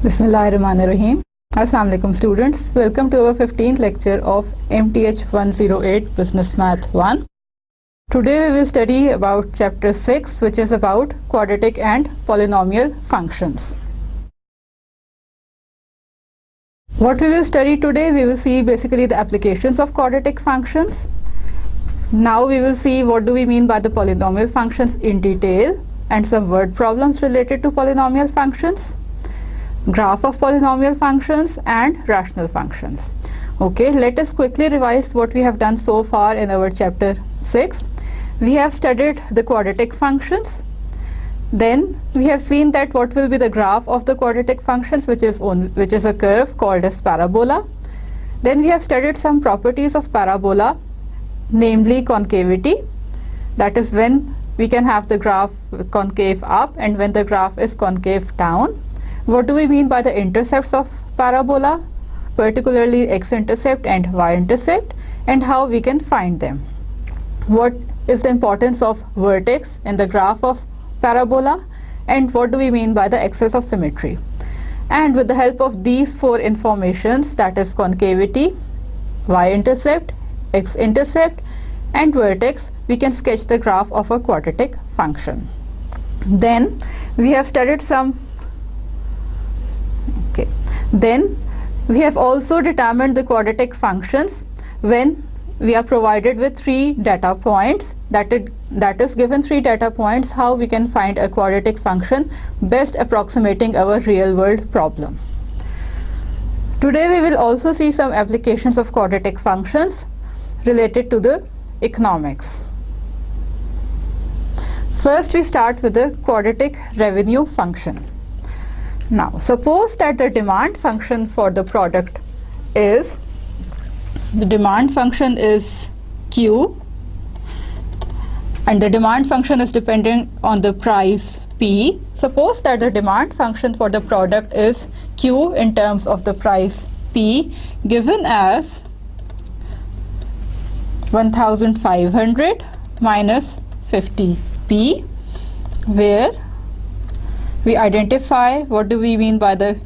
Bismillahirrahmanirrahim. Assalamu alaikum students. Welcome to our 15th lecture of MTH 108 Business Math 1. Today we will study about chapter 6, which is about quadratic and polynomial functions. What we will study today, we will see basically the applications of quadratic functions. Now we will see what do we mean by the polynomial functions in detail and some word problems related to polynomial functions, graph of polynomial functions and rational functions. Okay, let us quickly revise what we have done so far in our chapter 6. We have studied the quadratic functions. Then we have seen that what will be the graph of the quadratic functions, which is a curve called as parabola. Then we have studied some properties of parabola, namely concavity, that is when we can have the graph concave up and when the graph is concave down. What do we mean by the intercepts of parabola, particularly x-intercept and y-intercept, and how we can find them? What is the importance of vertex in the graph of parabola, and what do we mean by the excess of symmetry? And with the help of these four informations, that is concavity, y-intercept, x-intercept and vertex, we can sketch the graph of a quadratic function. Then we have studied some Then we have also determined the quadratic functions when we are provided with three data points, that is given three data points, how we can find a quadratic function best approximating our real world problem. Today we will also see some applications of quadratic functions related to the economics. First we start with the quadratic revenue function. Now suppose that the demand function for the product is, the demand function is Q and the demand function is dependent on the price P. Suppose that the demand function for the product is Q in terms of the price P given as 1500 minus 50P, where we identify what do we mean by the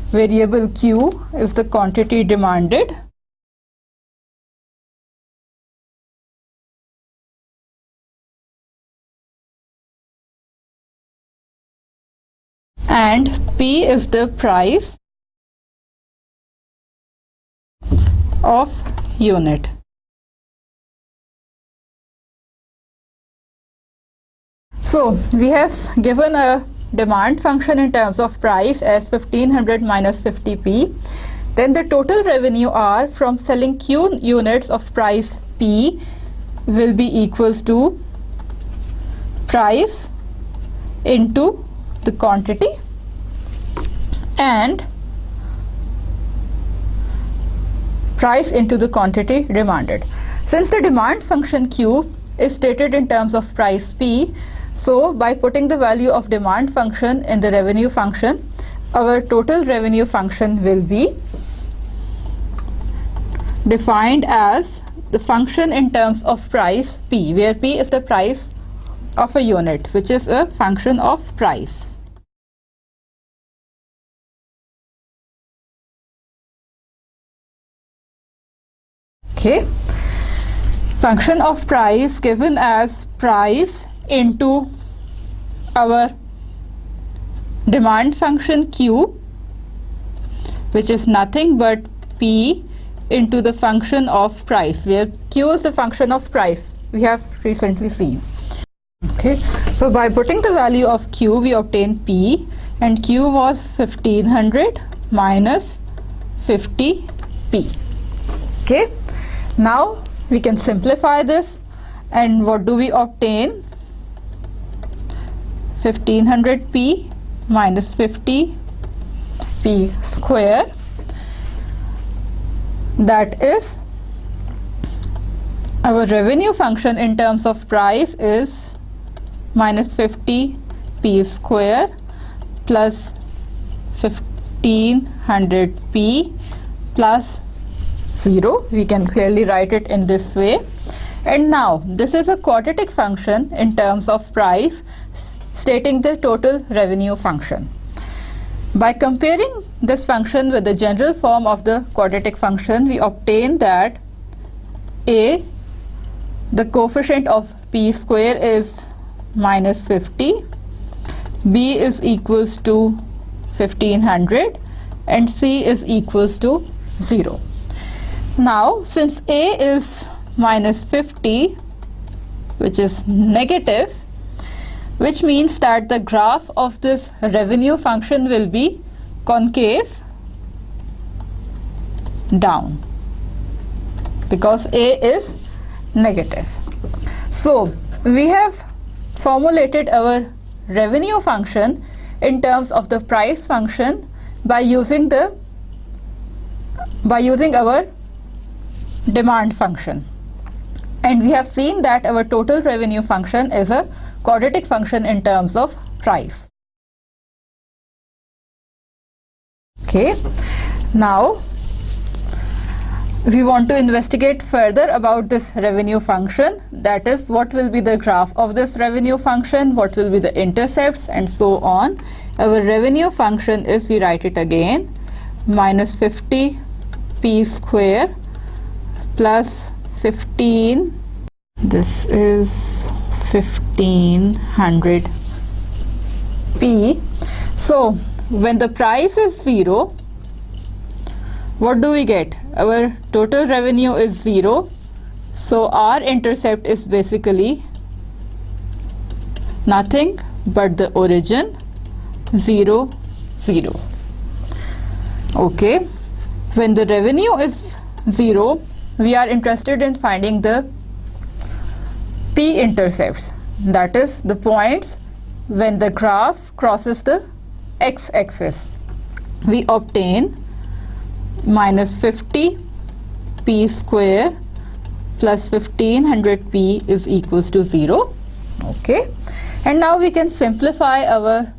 variable Q is the quantity demanded, and P is the price of unit. So we have given a demand function in terms of price as 1500 minus 50P. Then the total revenue R from selling Q units of price P will be equals to price into the quantity and price into the quantity demanded. Since the demand function Q is stated in terms of price P, so by putting the value of demand function in the revenue function, our total revenue function will be defined as the function in terms of price P, where P is the price of a unit, which is a function of price. Okay, function of price given as price into our demand function Q, which is nothing but P into the function of price, where Q is the function of price we have recently seen. Okay, so by putting the value of Q we obtain P, and Q was 1500 minus 50P. Okay, now we can simplify this, and what do we obtain? 1500P minus 50P square, that is our revenue function in terms of price is minus 50P square plus 1500P plus 0. We can clearly write it in this way. And now this is a quadratic function in terms of price, stating the total revenue function. By comparing this function with the general form of the quadratic function, we obtain that a, the coefficient of p square is minus 50, b is equals to 1500, and c is equals to 0. Now since a is minus 50, which is negative, which means that the graph of this revenue function will be concave down, because a is negative. So we have formulated our revenue function in terms of the price function by using our demand function, and we have seen that our total revenue function is a quadratic function in terms of price. Okay, now we want to investigate further about this revenue function, that is, what will be the graph of this revenue function, what will be the intercepts, and so on. Our revenue function is, we write it again, minus 50 p square plus 15, this is 1500 p. So when the price is 0, what do we get? Our total revenue is 0, so our intercept is basically nothing but the origin 0, 0. Okay, when the revenue is 0, we are interested in finding the p-intercepts, that is the points when the graph crosses the x-axis. We obtain minus 50 p square plus 1500 p is equals to 0. Okay, and now we can simplify our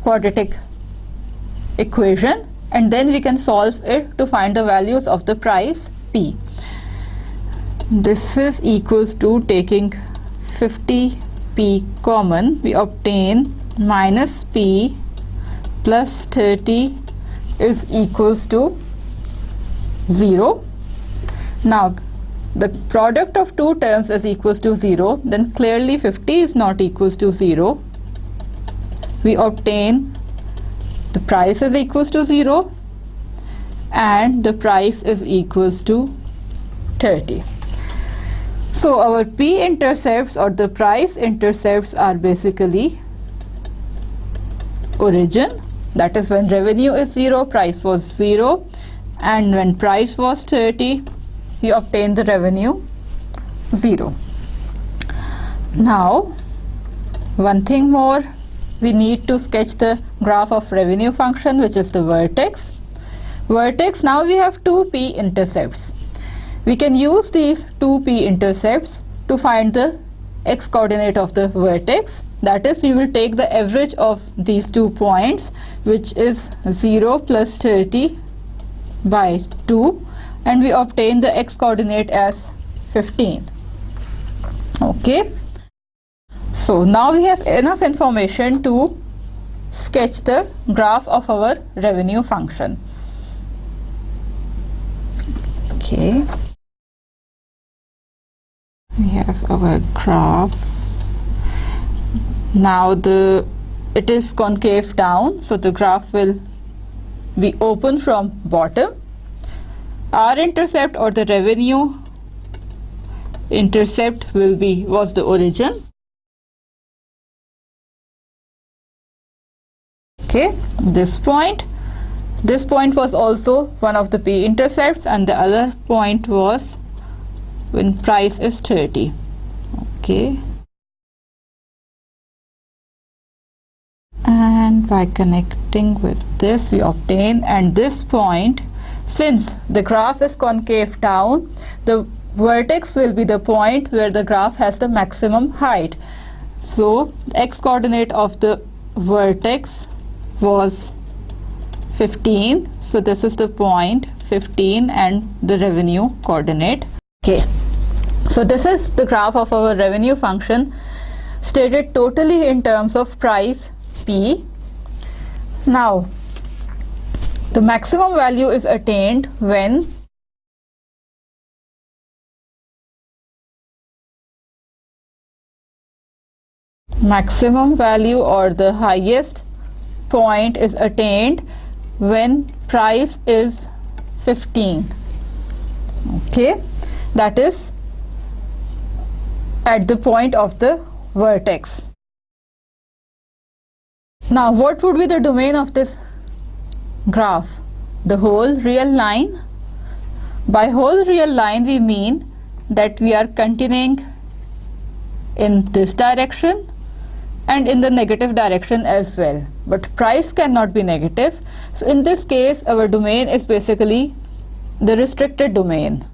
quadratic equation, and then we can solve it to find the values of the price p. This is equals to, taking 50 p common, we obtain minus p plus 30 is equals to 0. Now the product of two terms is equals to 0, then clearly 50 is not equals to 0. We obtain the price is equals to 0 and the price is equals to 30. So our p-intercepts or the price intercepts are basically origin, that is when revenue is 0, price was 0, and when price was 30, we obtained the revenue 0. Now one thing more, we need to sketch the graph of revenue function, which is the vertex. Now we have two p-intercepts. We can use these two p-intercepts to find the x-coordinate of the vertex, that is, we will take the average of these 2 points, which is 0 plus 30 by 2, and we obtain the x-coordinate as 15. Okay, so now we have enough information to sketch the graph of our revenue function. Okay, we have our graph. Now it is concave down, so the graph will be open from bottom. Our intercept or the revenue intercept was the origin. Okay, this point was also one of the p-intercepts, and the other point was when price is 30. Okay, and by connecting with this we obtain, and this point, since the graph is concave down, the vertex will be the point where the graph has the maximum height. So x-coordinate of the vertex was 15, so this is the point 15 and the revenue coordinate. Okay, so this is the graph of our revenue function stated totally in terms of price p. Now, the maximum value is attained when maximum value or the highest point is attained when price is 15. Okay, that is at the point of the vertex. Now, what would be the domain of this graph? The whole real line. By whole real line we mean that we are continuing in this direction and in the negative direction as well, but price cannot be negative. So in this case our domain is basically the restricted domain.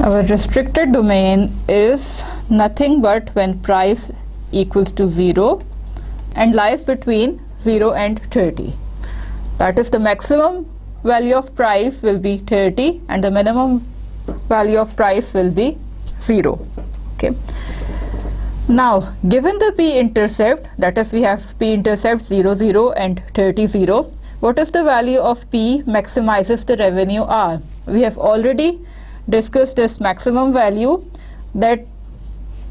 Our restricted domain is nothing but when price equals to 0 and lies between 0 and 30. That is, the maximum value of price will be 30 and the minimum value of price will be 0. Okay. Now, given the p-intercept, that is, we have p-intercept 0, 0 and 30, 0, what is the value of p maximizes the revenue R? We have already discussed this maximum value, that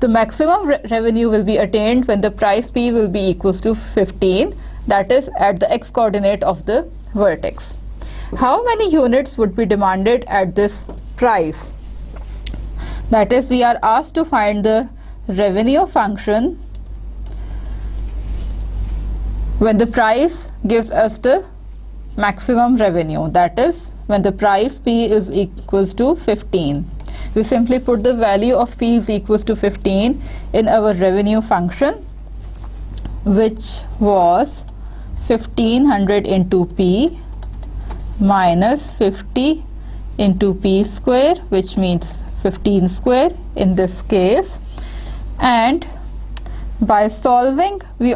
the maximum revenue will be attained when the price p will be equals to 15, that is at the x coordinate of the vertex. How many units would be demanded at this price? That is, we are asked to find the revenue function when the price gives us the maximum revenue, that is when the price p is equals to 15. We simply put the value of p is equals to 15 in our revenue function, which was 1500 into p minus 50 into p square, which means 15 square in this case, and by solving we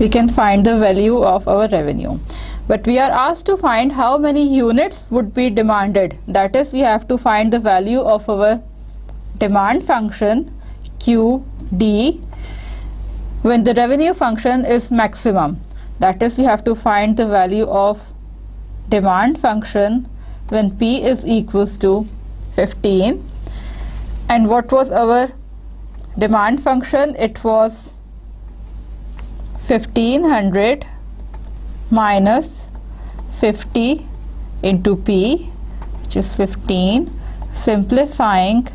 can find the value of our revenue. But we are asked to find how many units would be demanded, that is, we have to find the value of our demand function QD when the revenue function is maximum. That is, we have to find the value of demand function when p is equals to 15. And what was our demand function? It was 1500 minus 50 into p, which is 15. Simplifying,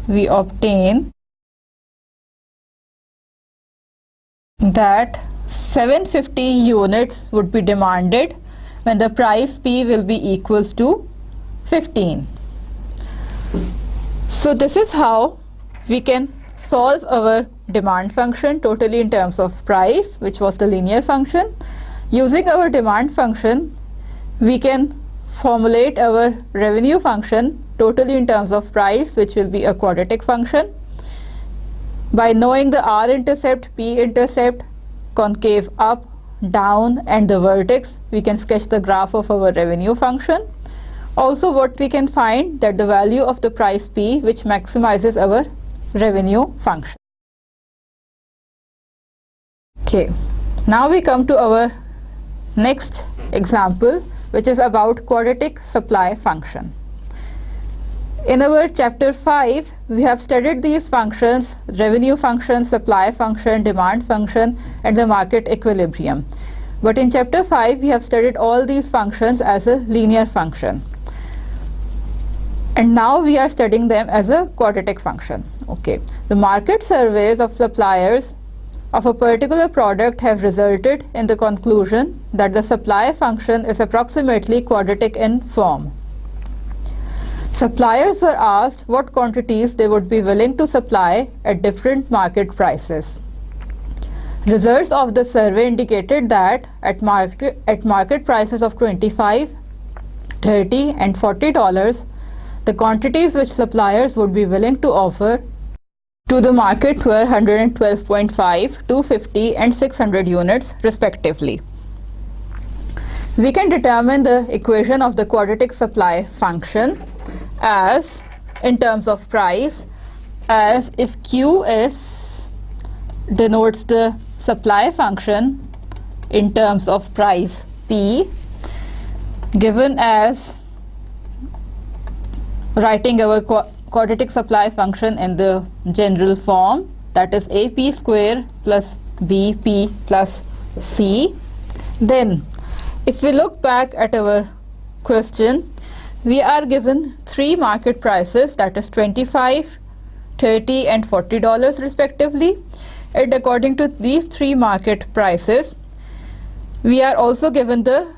we obtain that 750 units would be demanded when the price p will be equals to 15. So this is how we can solve our demand function totally in terms of price, which was the linear function. Using our demand function, we can formulate our revenue function totally in terms of price, which will be a quadratic function. By knowing the r-intercept, p-intercept, concave up, down and the vertex, we can sketch the graph of our revenue function. Also, what we can find that the value of the price p, which maximizes our revenue function. Okay, now we come to our next example, which is about quadratic supply function. In our chapter 5, we have studied these functions: revenue function, supply function, demand function and the market equilibrium. But in chapter 5, we have studied all these functions as a linear function. And now we are studying them as a quadratic function. Okay, the market surveys of suppliers of a particular product have resulted in the conclusion that the supply function is approximately quadratic in form. Suppliers were asked what quantities they would be willing to supply at different market prices. Results of the survey indicated that at market prices of $25, $30 and $40, the quantities which suppliers would be willing to offer to the market were 112.5, 250 and 600 units respectively. We can determine the equation of the quadratic supply function as, in terms of price, as if QS denotes the supply function in terms of price P, given as writing our quadratic supply function in the general form, that is AP square plus BP plus C. Then if we look back at our question, we are given three market prices, that is $25, $30 and $40 respectively, and according to these three market prices we are also given the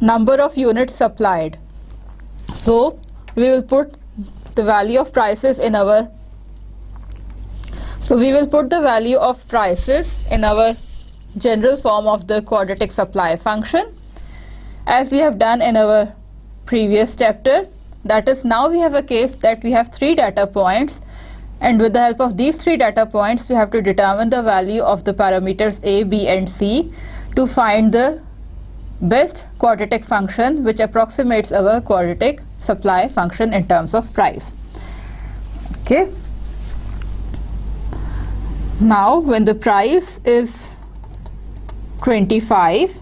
number of units supplied. So we will put the value of prices in our general form of the quadratic supply function, as we have done in our previous chapter. That is, now we have a case that we have three data points, and with the help of these three data points we have to determine the value of the parameters A, B and C to find the best quadratic function which approximates our quadratic supply function in terms of price. Okay. Now when the price is 25,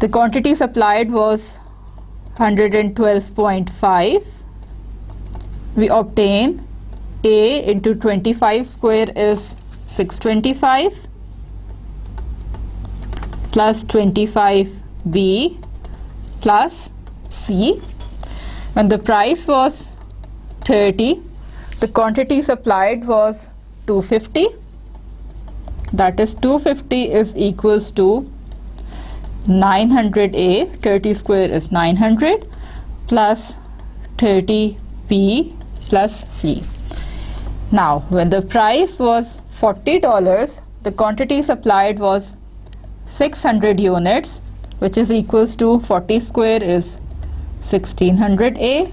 the quantity supplied was 112.5, we obtain A into 25 square is 625 plus 25B plus C. When the price was 30, the quantity supplied was 250, that is 250 is equals to 900A, 30 square is 900 plus 30B plus C. Now when the price was $40, the quantity supplied was 600 units, which is equals to 40 square is 1600A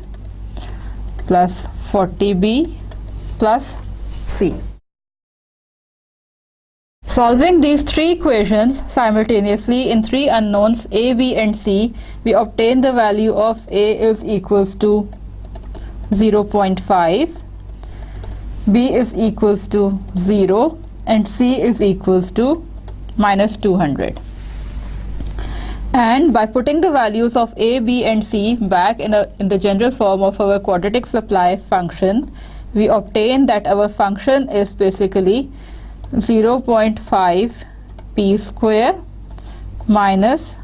plus 40B plus C. Solving these three equations simultaneously in three unknowns A, B and C, we obtain the value of A is equals to 0.5, B is equals to 0 and C is equals to minus 200. And by putting the values of A, B and C back in the general form of our quadratic supply function, we obtain that our function is basically 0.5 P square minus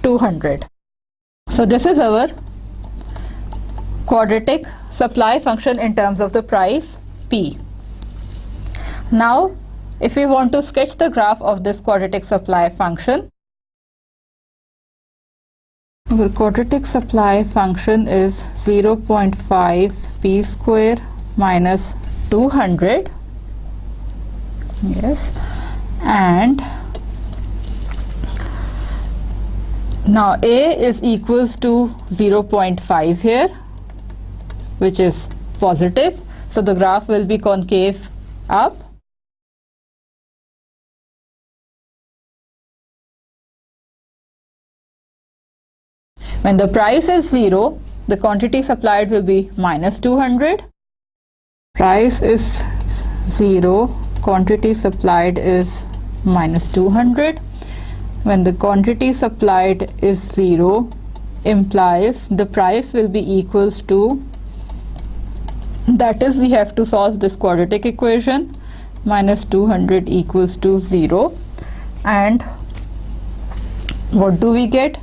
200. So this is our quadratic supply function in terms of the price P. Now if we want to sketch the graph of this quadratic supply function, our quadratic supply function is 0.5 P square minus 200. Yes, and now A is equals to 0.5 here, which is positive, so the graph will be concave up. When the price is 0, the quantity supplied will be minus 200. Price is 0, quantity supplied is minus 200. When the quantity supplied is 0, implies the price will be equals to, that is, we have to solve this quadratic equation, minus 200 equals to 0. And what do we get?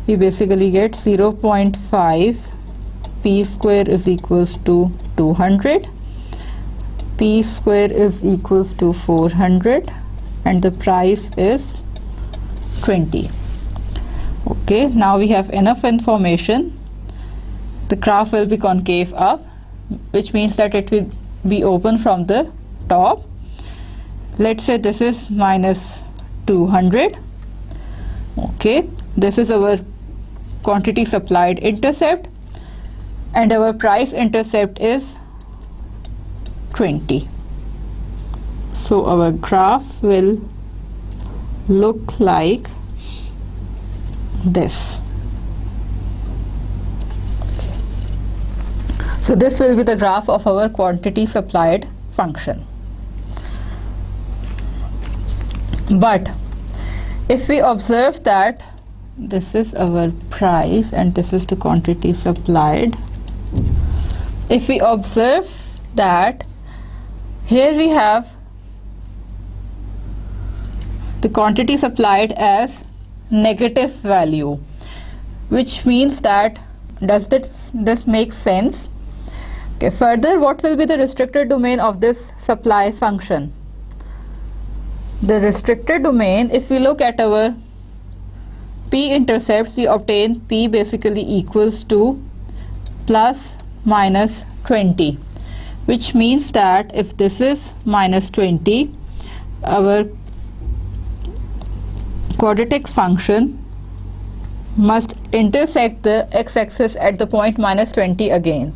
We basically get 0.5 P square is equals to 200, P square is equals to 400, and the price is 20. Okay, now we have enough information. The graph will be concave up, which means that it will be open from the top. Let's say this is minus 200. Okay, this is our quantity supplied intercept, and our price intercept is 20. So our graph will look like this. So this will be the graph of our quantity supplied function. But if we observe that this is our price and this is the quantity supplied, if we observe that here we have the quantity supplied as negative value, which means that does this make sense? Okay, further, what will be the restricted domain of this supply function? The restricted domain, if we look at our p-intercepts, we obtain p basically equals to plus minus 20, which means that if this is minus 20, our quadratic function must intersect the x-axis at the point minus 20 again.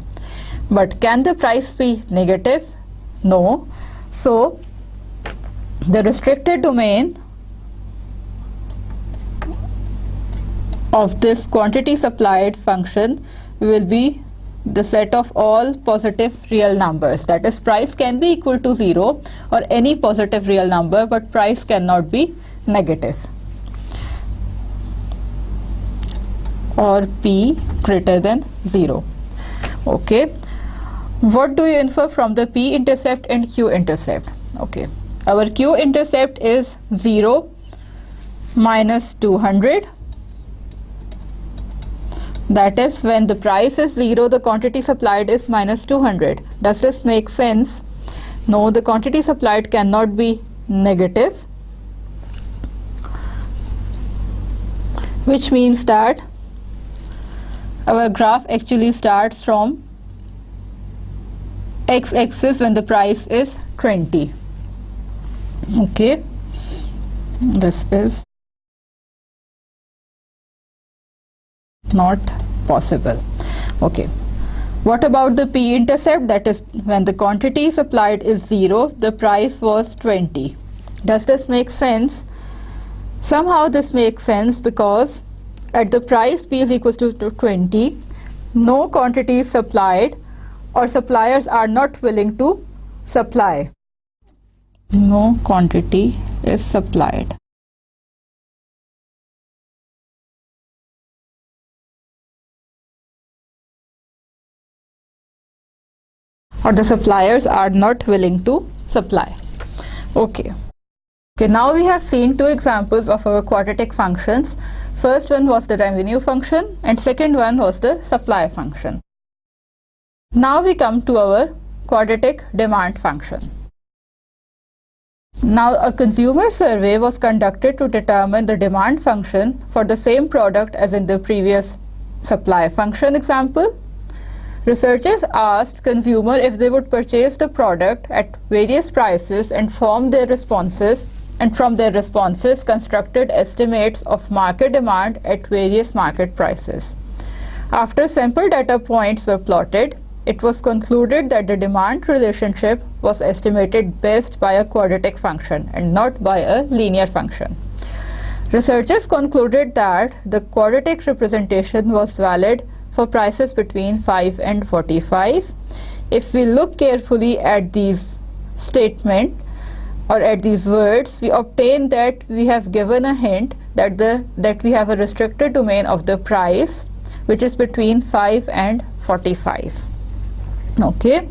But can the price be negative? No. So the restricted domain of this quantity supplied function will be the set of all positive real numbers. That is, price can be equal to 0 or any positive real number, but price cannot be negative, or p greater than 0. Okay, what do you infer from the p-intercept and q-intercept? Okay, our q-intercept is 0 minus 200. That is, when the price is 0, the quantity supplied is minus 200. Does this make sense? No, the quantity supplied cannot be negative, which means that our graph actually starts from x-axis when the price is 20. Okay, this is not possible. Okay, what about the p-intercept? That is, when the quantity supplied is 0, the price was 20. Does this make sense? Somehow this makes sense, because at the price p is equals to 20, no quantity is supplied, or suppliers are not willing to supply. No quantity is supplied. Or the suppliers are not willing to supply. Okay. Okay, now we have seen two examples of our quadratic functions. First one was the revenue function and second one was the supply function. Now we come to our quadratic demand function. Now a consumer survey was conducted to determine the demand function for the same product as in the previous supply function example. Researchers asked consumers if they would purchase the product at various prices and from their responses constructed estimates of market demand at various market prices. After sample data points were plotted, it was concluded that the demand relationship was estimated best by a quadratic function and not by a linear function. Researchers concluded that the quadratic representation was valid for prices between 5 and 45. If we look carefully at these statements or at these words, we obtain that we have given a hint that we have a restricted domain of the price, which is between 5 and 45. Okay,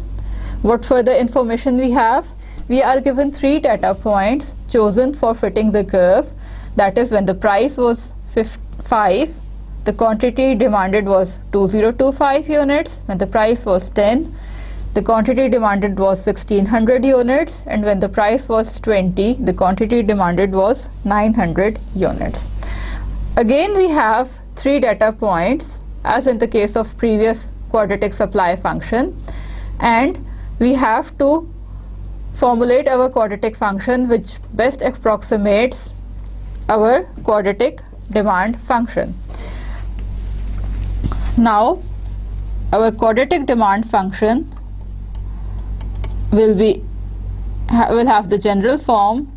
what further information we have? We are given 3 data points chosen for fitting the curve. That is, when the price was 5, the quantity demanded was 2025 units. When the price was 10, the quantity demanded was 1600 units, and when the price was 20, the quantity demanded was 900 units. Again, we have 3 data points as in the case of previous quadratic supply function, and we have to formulate our quadratic function which best approximates our quadratic demand function. Now our quadratic demand function will have the general form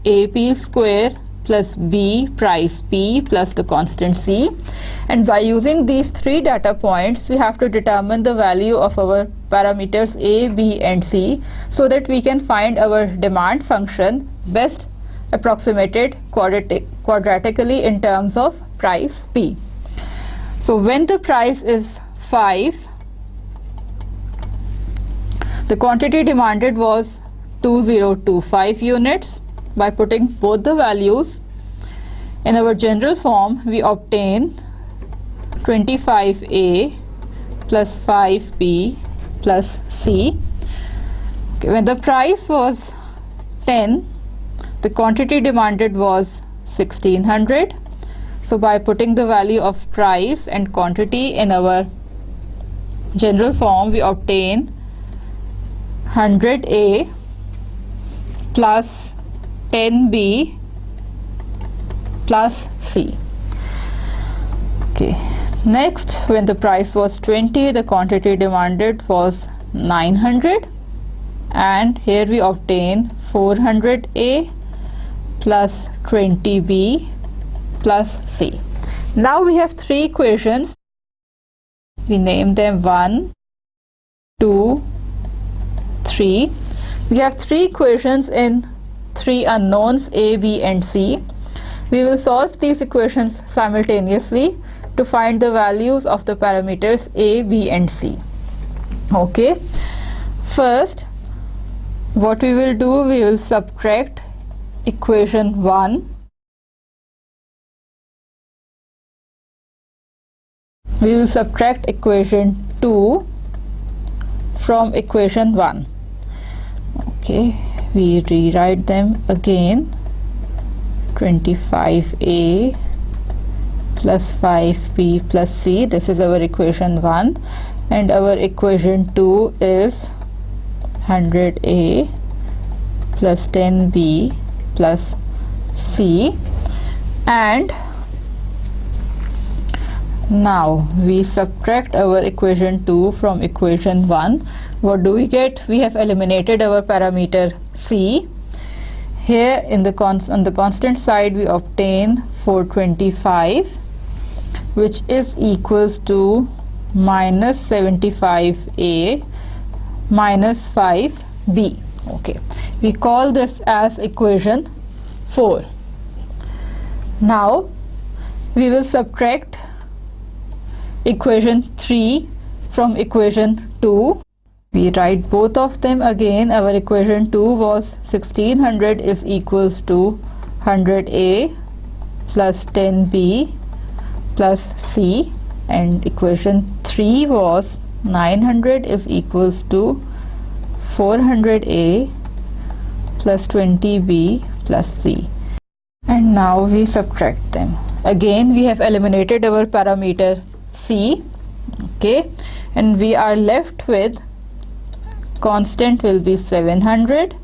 AP square plus B price P plus the constant C, and by using these three data points we have to determine the value of our parameters A, B and C so that we can find our demand function best approximated quadratically in terms of price P. So when the price is 5, the quantity demanded was 2025 units. By putting both the values in our general form, we obtain 25A plus 5B plus C. Okay, when the price was 10, the quantity demanded was 1600. So by putting the value of price and quantity in our general form, we obtain 100A plus 10B plus C. Okay. Next, when the price was 20, the quantity demanded was 900, and here we obtain 400A plus 20B plus C. Now we have three equations. We name them 1, 2, 3. We have three equations in three unknowns A, B and C. We will solve these equations simultaneously to find the values of the parameters A, B and C. Okay. First, what we will do, we will subtract equation 1. We will subtract equation 2 from equation 1. Okay, we rewrite them again. 25A plus 5B plus C, this is our equation 1, and our equation 2 is 100A plus 10B plus C. And now we subtract our equation 2 from equation 1. What do we get? We have eliminated our parameter C. Here in the on the constant side we obtain 425, which is equals to minus 75A minus 5B. Okay, we call this as equation 4. Now we will subtract equation 3 from equation 2. We write both of them again. Our equation 2 was 1600 is equals to 100A plus 10B plus C, and equation 3 was 900 is equals to 400A plus 20B plus C. And now we subtract them. Again we have eliminated our parameter C. Okay, and we are left with constant will be 700.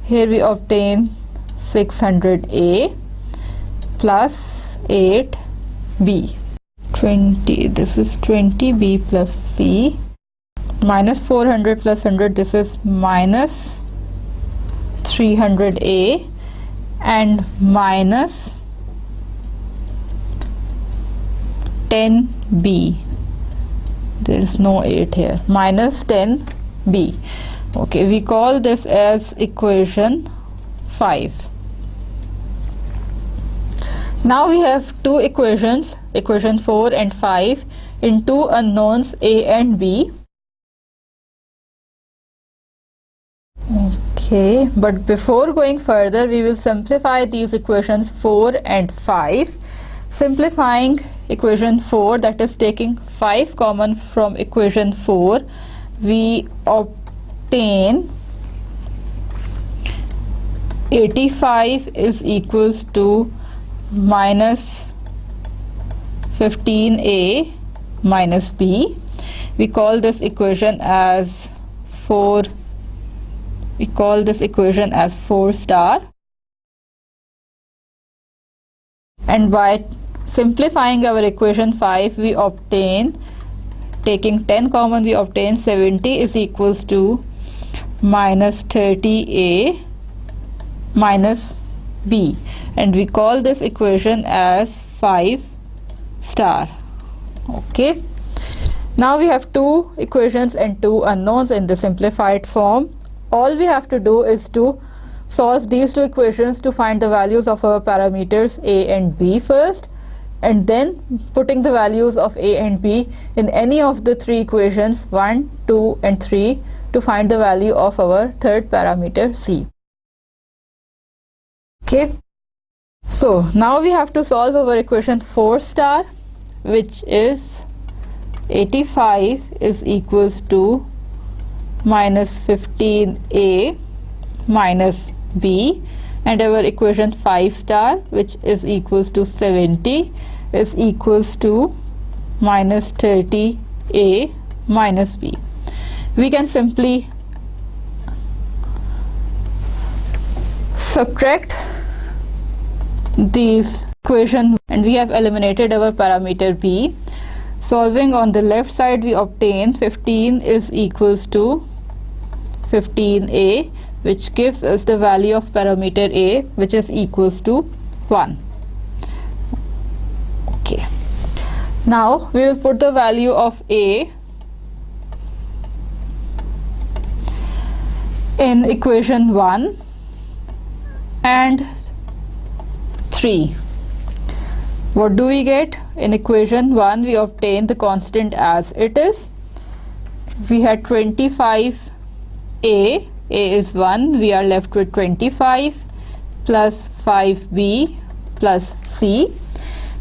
Here we obtain 600A plus 8B. 20, this is 20B plus C, minus 400 plus 100, this is minus 300A, and minus 10B. There is no 8 here. Minus 10B. Okay, we call this as equation 5. Now we have two equations, equation 4 and 5, in two unknowns A and B. Okay, but before going further, we will simplify these equations 4 and 5. Simplifying equation 4, that is taking 5 common from equation 4, we obtain 85 is equals to minus 15A minus B. We call this equation as 4. We call this equation as 4 star. And by simplifying our equation 5, we obtain, taking 10 common, we obtain 70 is equals to minus 30A minus B, and we call this equation as 5 star. Okay, now we have two equations and two unknowns in the simplified form. All we have to do is to solve these two equations to find the values of our parameters A and B first, and then putting the values of A and B in any of the three equations 1, 2 and 3 to find the value of our third parameter C. Okay, so now we have to solve our equation 4 star, which is 85 is equals to minus 15A minus B, and our equation 5 star, which is equals to 70 is equals to minus 30A minus B. We can simply subtract these equations and we have eliminated our parameter B. Solving on the left side, we obtain 15 is equals to 15A, which gives us the value of parameter A, which is equals to 1. Okay, now we will put the value of A in equation 1 and 3. What do we get? In equation 1 we obtain the constant as it is. We had 25A, A is 1, we are left with 25 plus 5B plus C,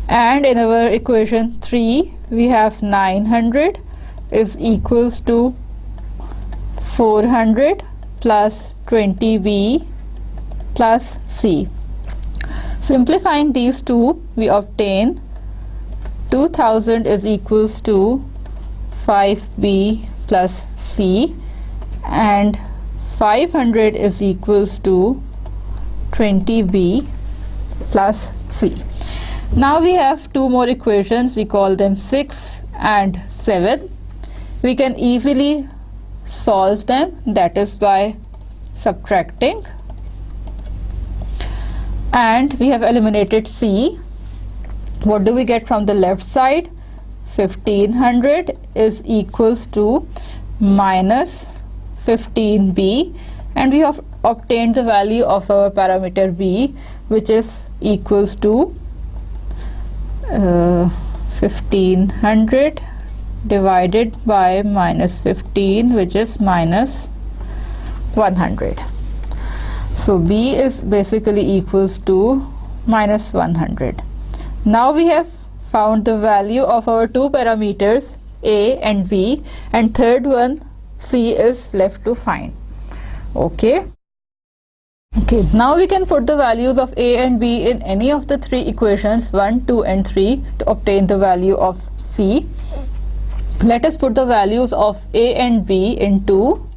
and in our equation 3 we have 900 is equals to 400 plus 20B plus C. Simplifying these two, we obtain 2000 is equals to 5B plus C, and 500 is equals to 20B plus C. Now we have two more equations, we call them 6 and 7. We can easily solve them, that is by subtracting, and we have eliminated C. What do we get from the left side? 1500 is equals to minus 15B, and we have obtained the value of our parameter B, which is equals to 1500 divided by minus 15, which is minus 100. So B is basically equals to minus 100. Now we have found the value of our two parameters A and B, and third one C is left to find. Okay, now we can put the values of A and B in any of the three equations 1, 2 and 3 to obtain the value of C. Let us put the values of A and B into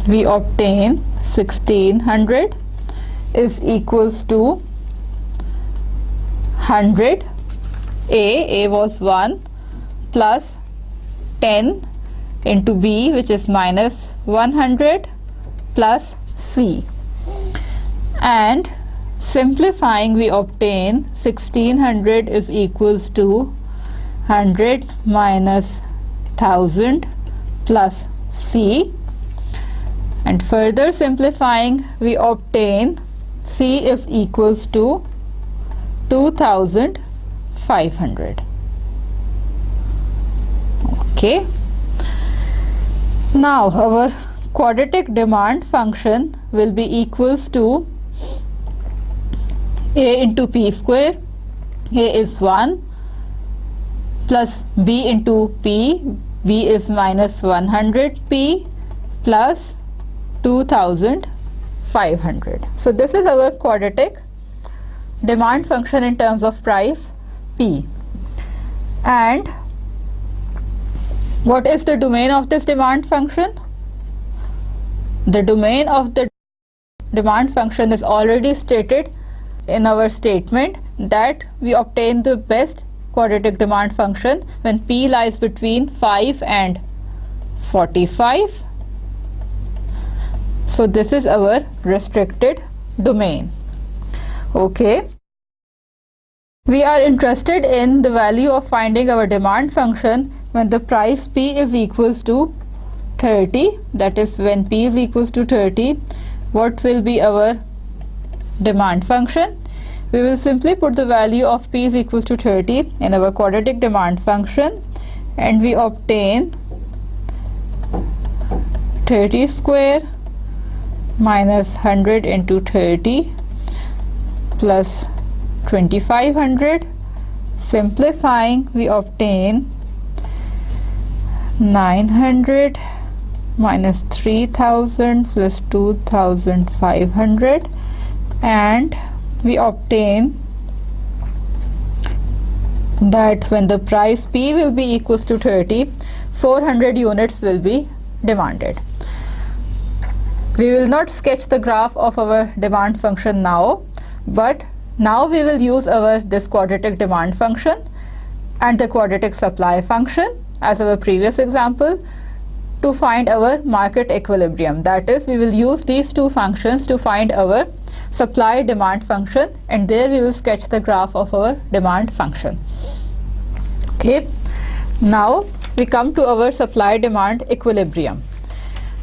we obtain 1600 is equals to 100. A was 1 plus 10 into B, which is minus 100 plus C, and simplifying we obtain 1600 is equals to 100 minus 1000 plus C, and further simplifying we obtain C is equals to 2500. Okay, now our quadratic demand function will be equals to A into P square. A is 1 plus B into P, B is minus 100P plus 2500. So this is our quadratic demand function in terms of price P. And what is the domain of this demand function? The domain of the demand function is already stated in our statement, that we obtain the best quadratic demand function when P lies between 5 and 45 So this is our restricted domain. Okay. We are interested in the value of finding our demand function when the price P is equals to 30. That is, when P is equals to 30, what will be our demand function? We will simply put the value of P is equals to 30 in our quadratic demand function, and we obtain 30 square minus 100 into 30 plus 2500. Simplifying, we obtain 900 minus 3000 plus 2500, and we obtain that when the price P will be equals to 30, 400 units will be demanded. We will not sketch the graph of our demand function now, but now we will use this quadratic demand function and the quadratic supply function as our previous example to find our market equilibrium. That is, we will use these two functions to find our supply demand function, and there we will sketch the graph of our demand function. Okay, now we come to our supply demand equilibrium.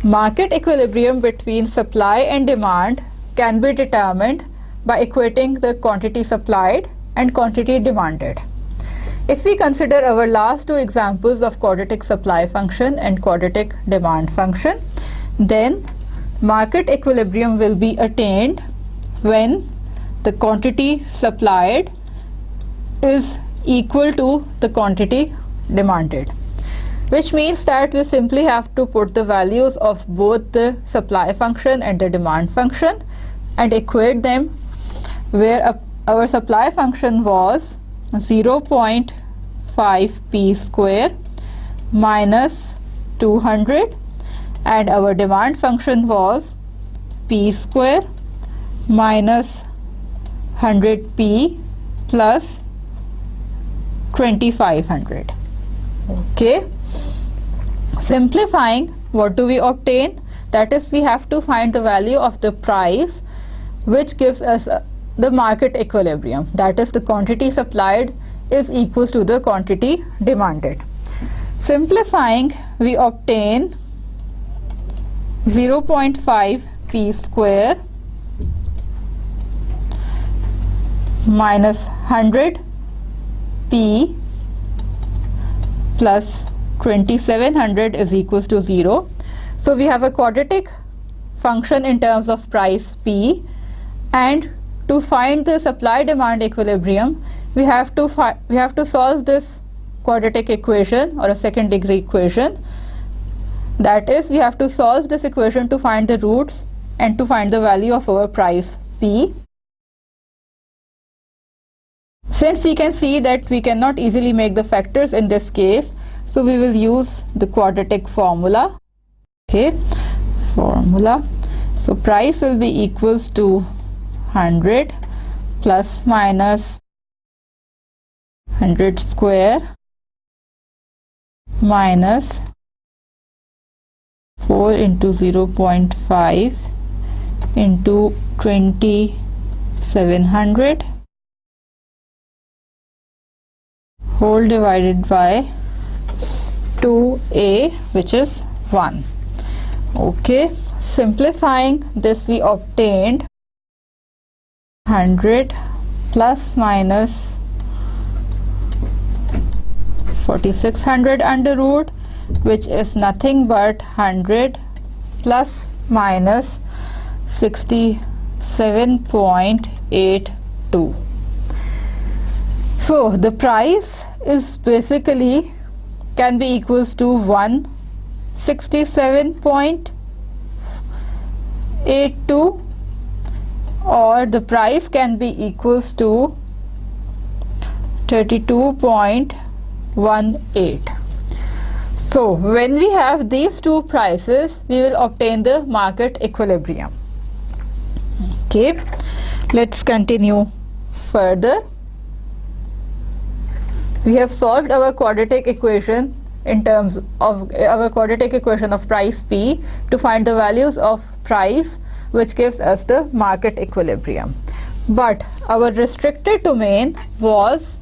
Market equilibrium between supply and demand can be determined by equating the quantity supplied and quantity demanded. If we consider our last two examples of quadratic supply function and quadratic demand function, then market equilibrium will be attained when the quantity supplied is equal to the quantity demanded, which means that we simply have to put the values of both the supply function and the demand function and equate them, where our supply function was 0.5 p square minus 200, and our demand function was p square minus 100p plus 2500. Okay, simplifying, what do we obtain? That is, we have to find the value of the price which gives us the market equilibrium. That is, the quantity supplied is equals to the quantity demanded. Simplifying, we obtain 0.5 p square minus 100 p plus 2700 is equals to 0. So we have a quadratic function in terms of price P, and to find the supply demand equilibrium we have to solve this quadratic equation or a second degree equation. That is, we have to solve this equation to find the roots and to find the value of our price P. Since we can see that we cannot easily make the factors in this case, so we will use the quadratic formula. Okay, formula. So price will be equals to 100 plus minus 100 square minus 4 into 0.5 into 2700 whole divided by 2a, which is 1. Okay, simplifying this, we obtained 100 plus minus 4600 under root, which is nothing but 100 plus minus 67.82. So the price is basically can be equals to 167.82, or the price can be equals to 32.18. So when we have these two prices, we will obtain the market equilibrium. Okay, let's continue further. We have solved our quadratic equation in terms of our quadratic equation of price P to find the values of price, which gives us the market equilibrium. But our restricted domain was,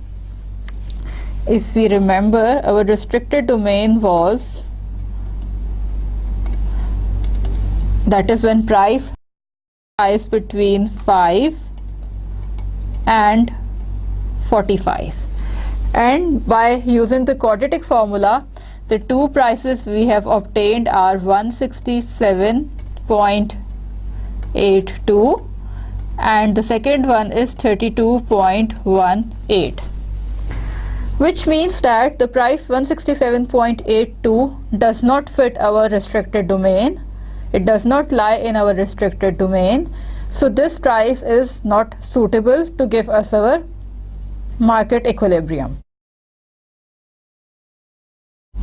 if we remember, our restricted domain was, that is when price lies between 5 and 45. And by using the quadratic formula, the two prices we have obtained are 167.82 and the second one is 32.18, which means that the price 167.82 does not fit our restricted domain. It does not lie in our restricted domain. So this price is not suitable to give us our market equilibrium.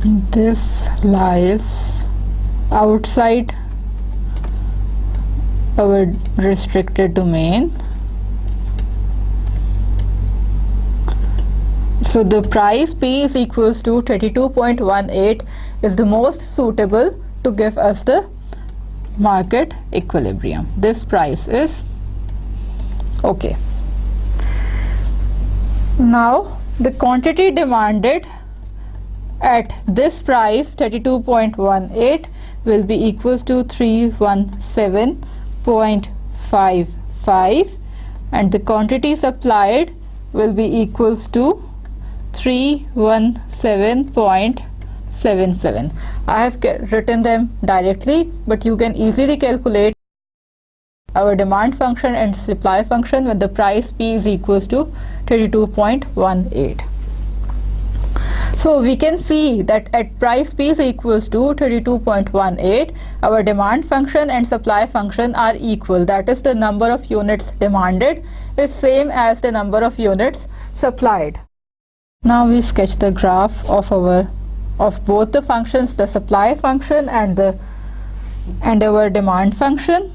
This lies outside our restricted domain. So the price P is equals to 32.18 is the most suitable to give us the market equilibrium. This price is okay. Now the quantity demanded at this price 32.18 will be equals to 317.55 and the quantity supplied will be equals to 317.77. I have written them directly, but you can easily calculate our demand function and supply function when the price P is equals to 32.18. So we can see that at price P is equals to 32.18, our demand function and supply function are equal. That is, the number of units demanded is same as the number of units supplied. Now we sketch the graph of both the functions, the supply function and our demand function.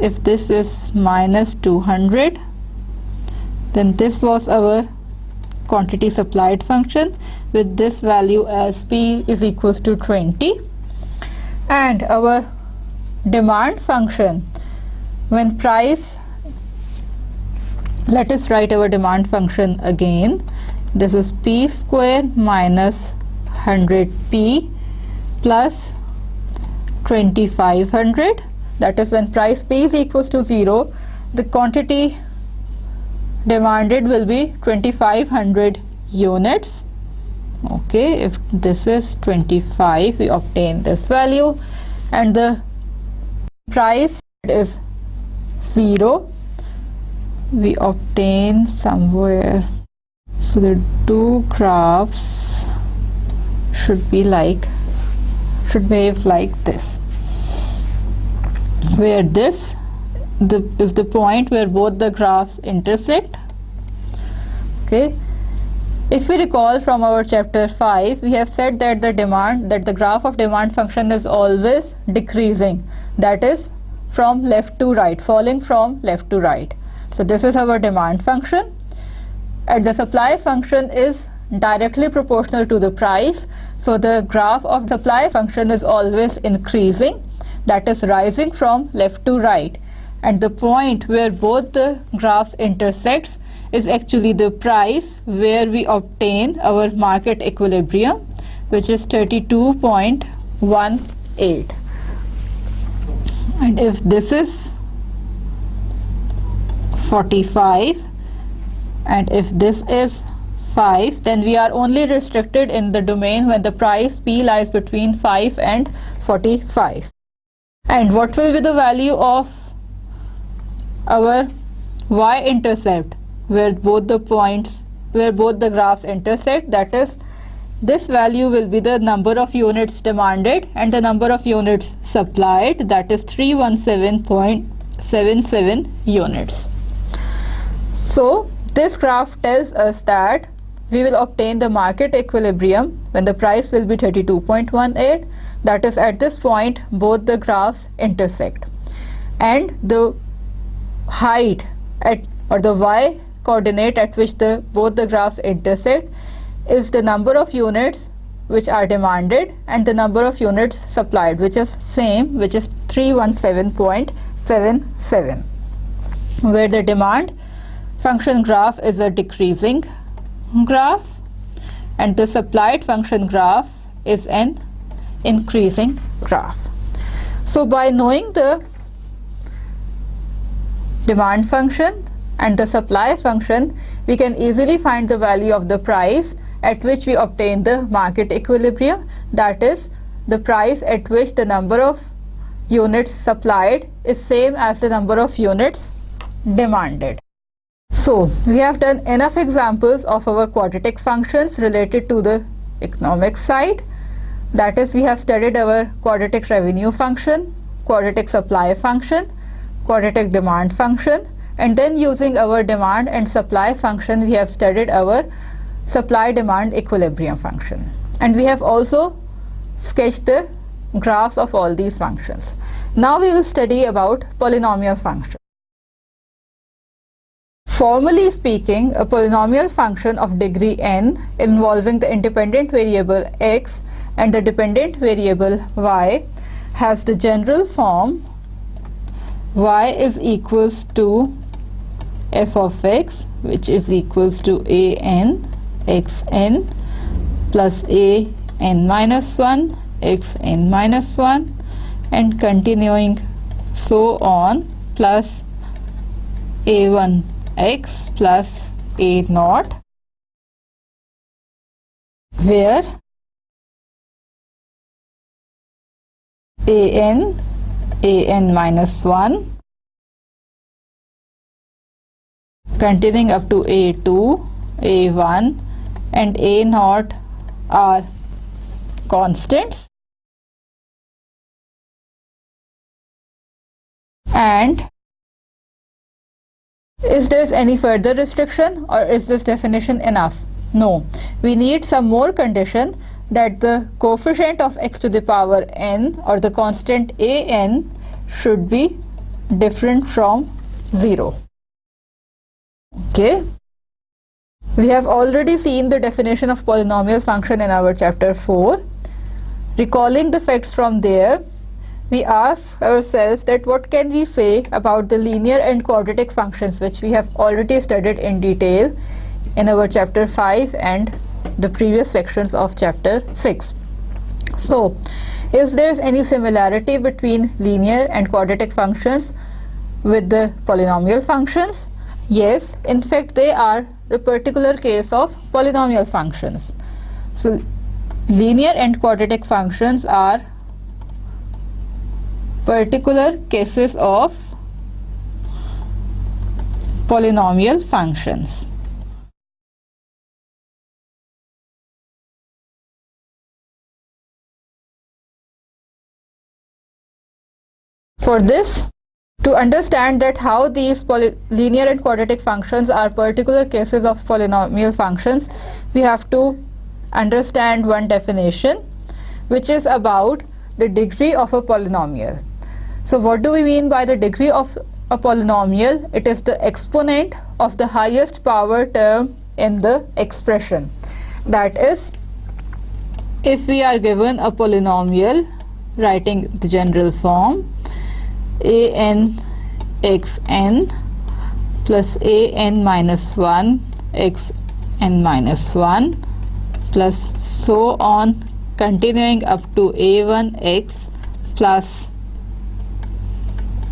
If this is minus 200, then this was our quantity supplied function with this value as P is equals to 20, and our demand function when price, let us write our demand function again. This is P square minus 100P plus 2500. That is, when price P is equals to 0, the quantity demanded will be 2500 units. Okay, if this is 25, we obtain this value, and the price is 0, we obtain somewhere. So the two graphs should behave like this, where this is the point where both the graphs intersect. Okay, if we recall from our chapter 5, we have said that the graph of demand function is always decreasing, that is from left to right, falling from left to right. So this is our demand function, and the supply function is directly proportional to the price. So the graph of supply function is always increasing, that is rising from left to right, and the point where both the graphs intersects is actually the price where we obtain our market equilibrium, which is 32.18. And if this is 45 and if this is 5, then we are only restricted in the domain when the price P lies between 5 and 45. And what will be the value of our y-intercept where both the graphs intersect? That is, this value will be the number of units demanded and the number of units supplied, that is 317.77 units. So this graph tells us that we will obtain the market equilibrium when the price will be 32.18, that is, at this point both the graphs intersect, and the height or the y coordinate at which both the graphs intersect is the number of units which are demanded and the number of units supplied, which is same, which is 317.77, where the demand function graph is a decreasing graph and the supplied function graph is an increasing graph. So by knowing the demand function and the supply function, we can easily find the value of the price at which we obtain the market equilibrium, that is the price at which the number of units supplied is same as the number of units demanded. So we have done enough examples of our quadratic functions related to the economic side. That is, we have studied our quadratic revenue function, quadratic supply function, quadratic demand function, and then using our demand and supply function we have studied our supply demand equilibrium function, and we have also sketched the graphs of all these functions. Now we will study about polynomial function. Formally speaking, a polynomial function of degree n involving the independent variable x and the dependent variable y has the general form y is equals to f of x, which is equals to a n x n plus a n minus 1 x n minus 1 and continuing so on, plus a1 x plus a naught, where a n minus 1 continuing up to a2 a1 and a naught are constants, and is there any further restriction or is this definition enough? No, we need some more condition that the coefficient of x to the power n or the constant a n should be different from 0. Okay. We have already seen the definition of polynomial function in our chapter 4. Recalling the facts from there, we ask ourselves that what can we say about the linear and quadratic functions, which we have already studied in detail in our chapter 5 and the previous sections of chapter 6. So, is there any similarity between linear and quadratic functions with the polynomial functions? Yes, in fact they are the particular case of polynomial functions. So linear and quadratic functions are particular cases of polynomial functions. For this, to understand that how these linear and quadratic functions are particular cases of polynomial functions, we have to understand one definition, which is about the degree of a polynomial. So what do we mean by the degree of a polynomial? It is the exponent of the highest power term in the expression. That is, if we are given a polynomial, writing the general form, a n x n plus a n minus 1 x n minus 1 plus so on, continuing up to a1 x plus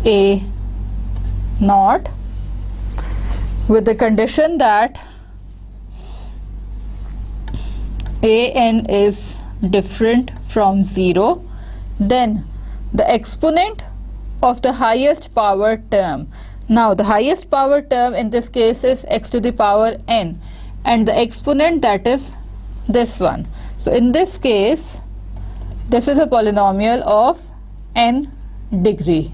a naught, with the condition that a n is different from 0, then the exponent of the highest power term. Now the highest power term in this case is x to the power n, and the exponent, that is this one. So in this case, this is a polynomial of n degree.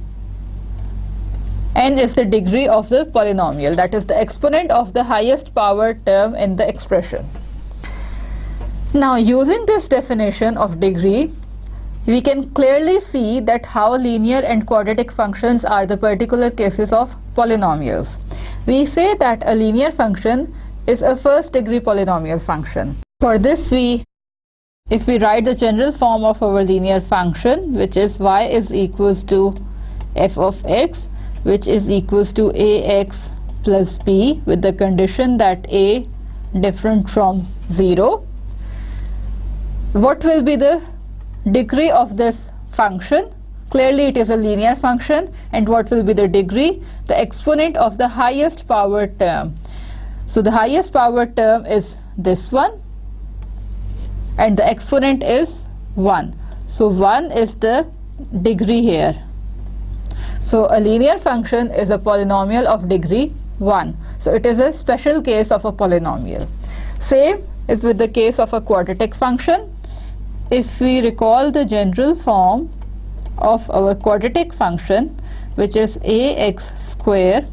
N is the degree of the polynomial, that is the exponent of the highest power term in the expression. Now using this definition of degree, we can clearly see that how linear and quadratic functions are the particular cases of polynomials. We say that a linear function is a first degree polynomial function. For this we if we write the general form of our linear function, which is y is equals to f of x, which is equals to ax plus b, with the condition that a different from 0, what will be the degree of this function? Clearly it is a linear function, and what will be the degree? The exponent of the highest power term. So the highest power term is this one, and the exponent is 1. So 1 is the degree here. So a linear function is a polynomial of degree 1. So it is a special case of a polynomial. Same is with the case of a quadratic function. If we recall the general form of our quadratic function, which is ax square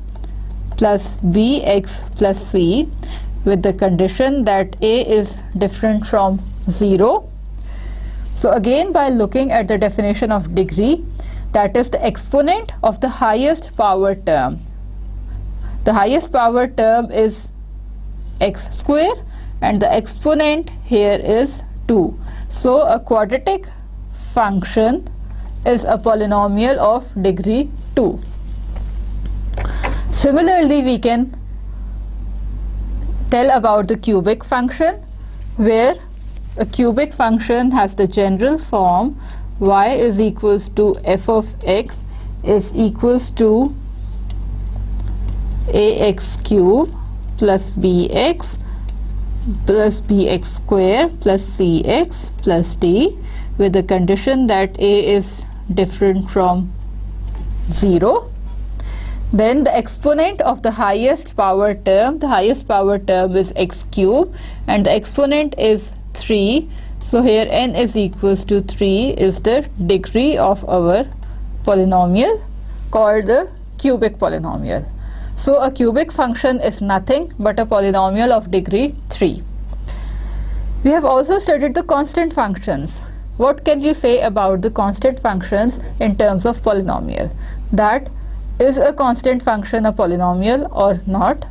plus bx plus c, with the condition that a is different from 0. So again, by looking at the definition of degree, that is the exponent of the highest power term. The highest power term is x square, and the exponent here is 2. So a quadratic function is a polynomial of degree 2. Similarly, we can tell about the cubic function, where a cubic function has the general form y is equals to f of x is equals to ax cube plus bx square plus cx plus d, with the condition that a is different from 0. Then the exponent of the highest power term, the highest power term is x cube, and the exponent is 3. So here n is equals to 3 is the degree of our polynomial, called the cubic polynomial. So a cubic function is nothing but a polynomial of degree 3. We have also studied the constant functions. What can you say about the constant functions in terms of polynomial? That is a constant function a polynomial or not?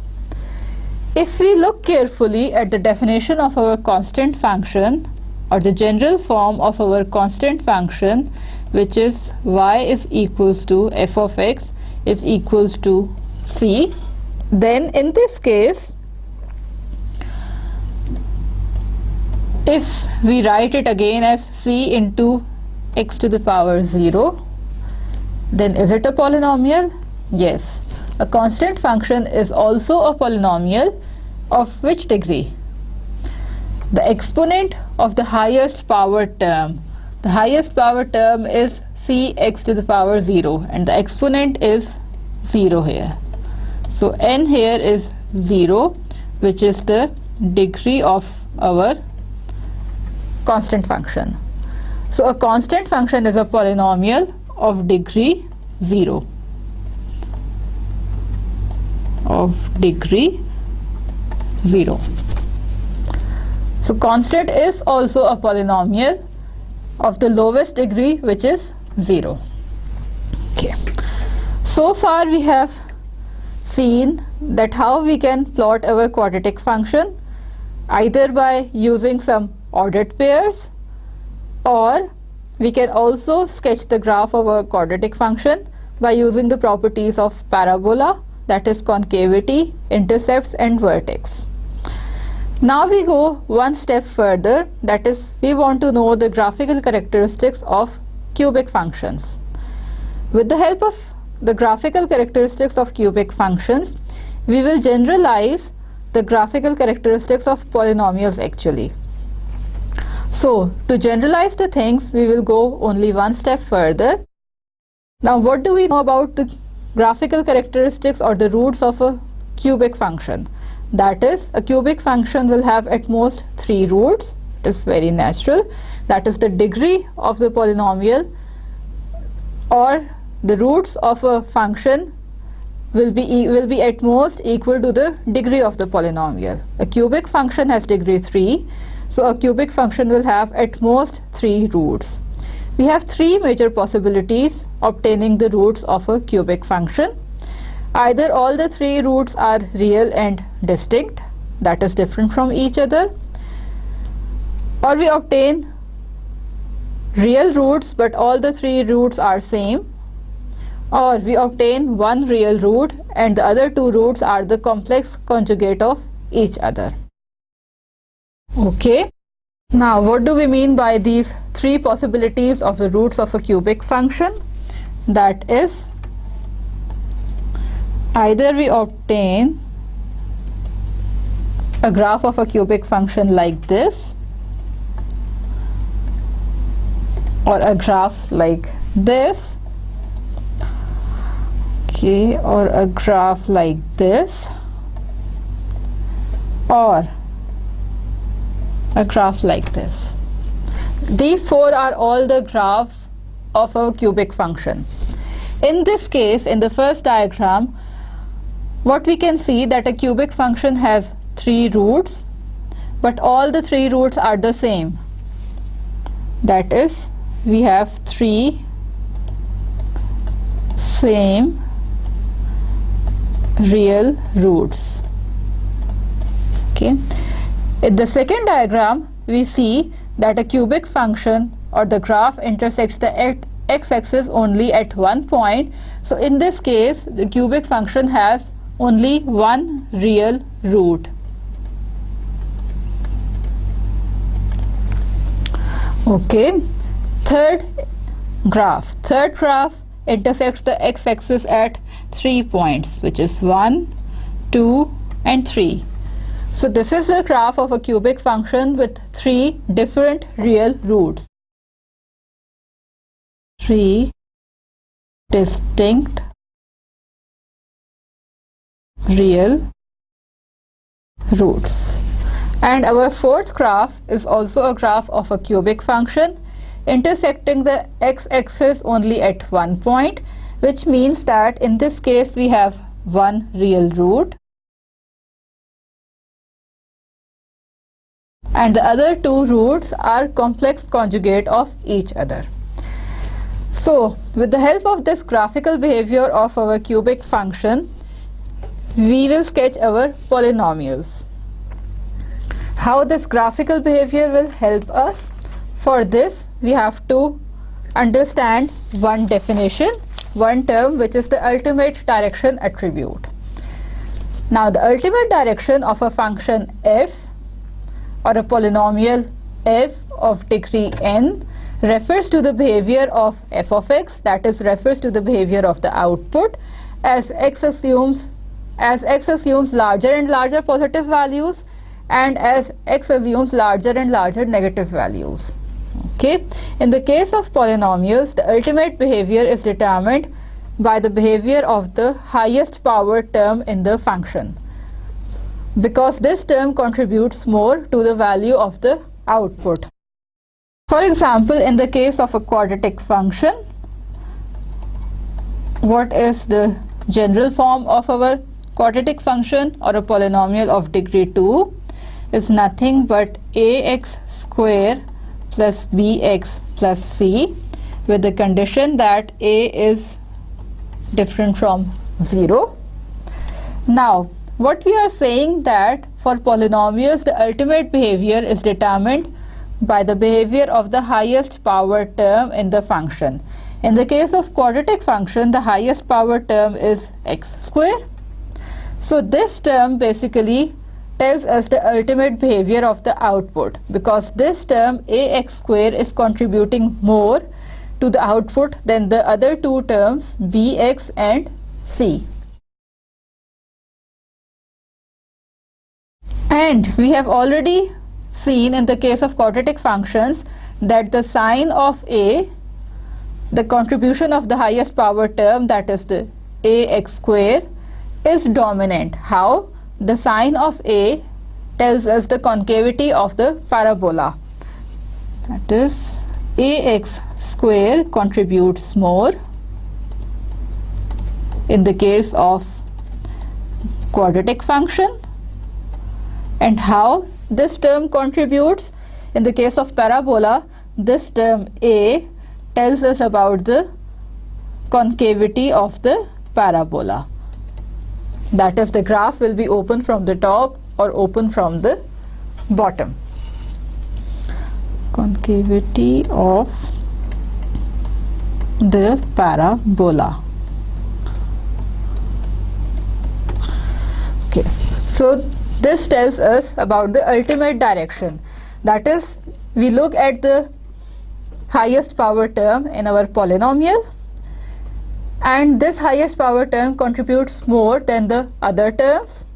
If we look carefully at the definition of our constant function, or the general form of our constant function, which is y is equals to f of x is equals to c, then in this case, if we write it again as c into x to the power 0, then is it a polynomial? Yes. A constant function is also a polynomial of which degree? The exponent of the highest power term. The highest power term is cx to the power 0, and the exponent is 0 here. So n here is 0, which is the degree of our constant function. So a constant function is a polynomial of degree 0. So constant is also a polynomial of the lowest degree, which is 0. Okay. So far we have seen that how we can plot our quadratic function, either by using some ordered pairs, or we can also sketch the graph of our quadratic function by using the properties of parabola, that is concavity, intercepts and vertex. Now we go one step further, that is we want to know the graphical characteristics of cubic functions. With the help of the graphical characteristics of cubic functions, we will generalize the graphical characteristics of polynomials actually. So to generalize the things, we will go only one step further. Now what do we know about the graphical characteristics or the roots of a cubic function? That is, a cubic function will have at most 3 roots. It is very natural. That is the degree of the polynomial, or the roots of a function will be at most equal to the degree of the polynomial. A cubic function has degree 3, so a cubic function will have at most 3 roots. We have 3 major possibilities obtaining the roots of a cubic function. Either all the 3 roots are real and distinct, that is different from each other, or we obtain real roots but all the three roots are same, or we obtain one real root and the other two roots are the complex conjugate of each other. Okay, now what do we mean by these three possibilities of the roots of a cubic function? That is, either we obtain a graph of a cubic function like this, or a graph like this, okay, or a graph like this, or a graph like this. These four are all the graphs of a cubic function. In this case, in the first diagram, what we can see that a cubic function has three roots, but all the three roots are the same. That is, we have three same real roots. Okay. In the second diagram, we see that a cubic function or the graph intersects the x-axis only at one point. So in this case, the cubic function has only one real root. Okay. Third graph intersects the x-axis at 3 points, which is 1, 2 and 3. So this is the graph of a cubic function with three different real roots. Three distinct real roots. And our fourth graph is also a graph of a cubic function intersecting the x-axis only at one point, which means that in this case we have one real root and the other two roots are complex conjugate of each other. So with the help of this graphical behavior of our cubic function, we will sketch our polynomials. How this graphical behavior will help us? For this, we have to understand one definition, one term, which is the ultimate direction attribute. Now, the ultimate direction of a function f or a polynomial f of degree n refers to the behavior of f of x, that is, refers to the behavior of the output as x assumes larger and larger positive values and as x assumes larger and larger negative values. Okay. In the case of polynomials, the ultimate behavior is determined by the behavior of the highest power term in the function, because this term contributes more to the value of the output. For example, in the case of a quadratic function, what is the general form of our quadratic function or a polynomial of degree 2 is nothing but ax square plus bx plus c, with the condition that a is different from 0. Now, what we are saying that for polynomials, the ultimate behavior is determined by the behavior of the highest power term in the function. In the case of quadratic function, the highest power term is x square. So this term basically tells us the ultimate behavior of the output, because this term ax square is contributing more to the output than the other two terms bx and c. And we have already seen in the case of quadratic functions that the sign of a, the contribution of the highest power term, that is the ax square, is dominant. How? The sign of a tells us the concavity of the parabola. That is, ax square contributes more in the case of quadratic function. And how this term contributes? In the case of parabola, this term a tells us about the concavity of the parabola. That is, the graph will be open from the top or open from the bottom. concavity of the parabola. Okay, so this tells us about the ultimate direction. That is, we look at the highest power term in our polynomial, and this highest power term contributes more than the other terms,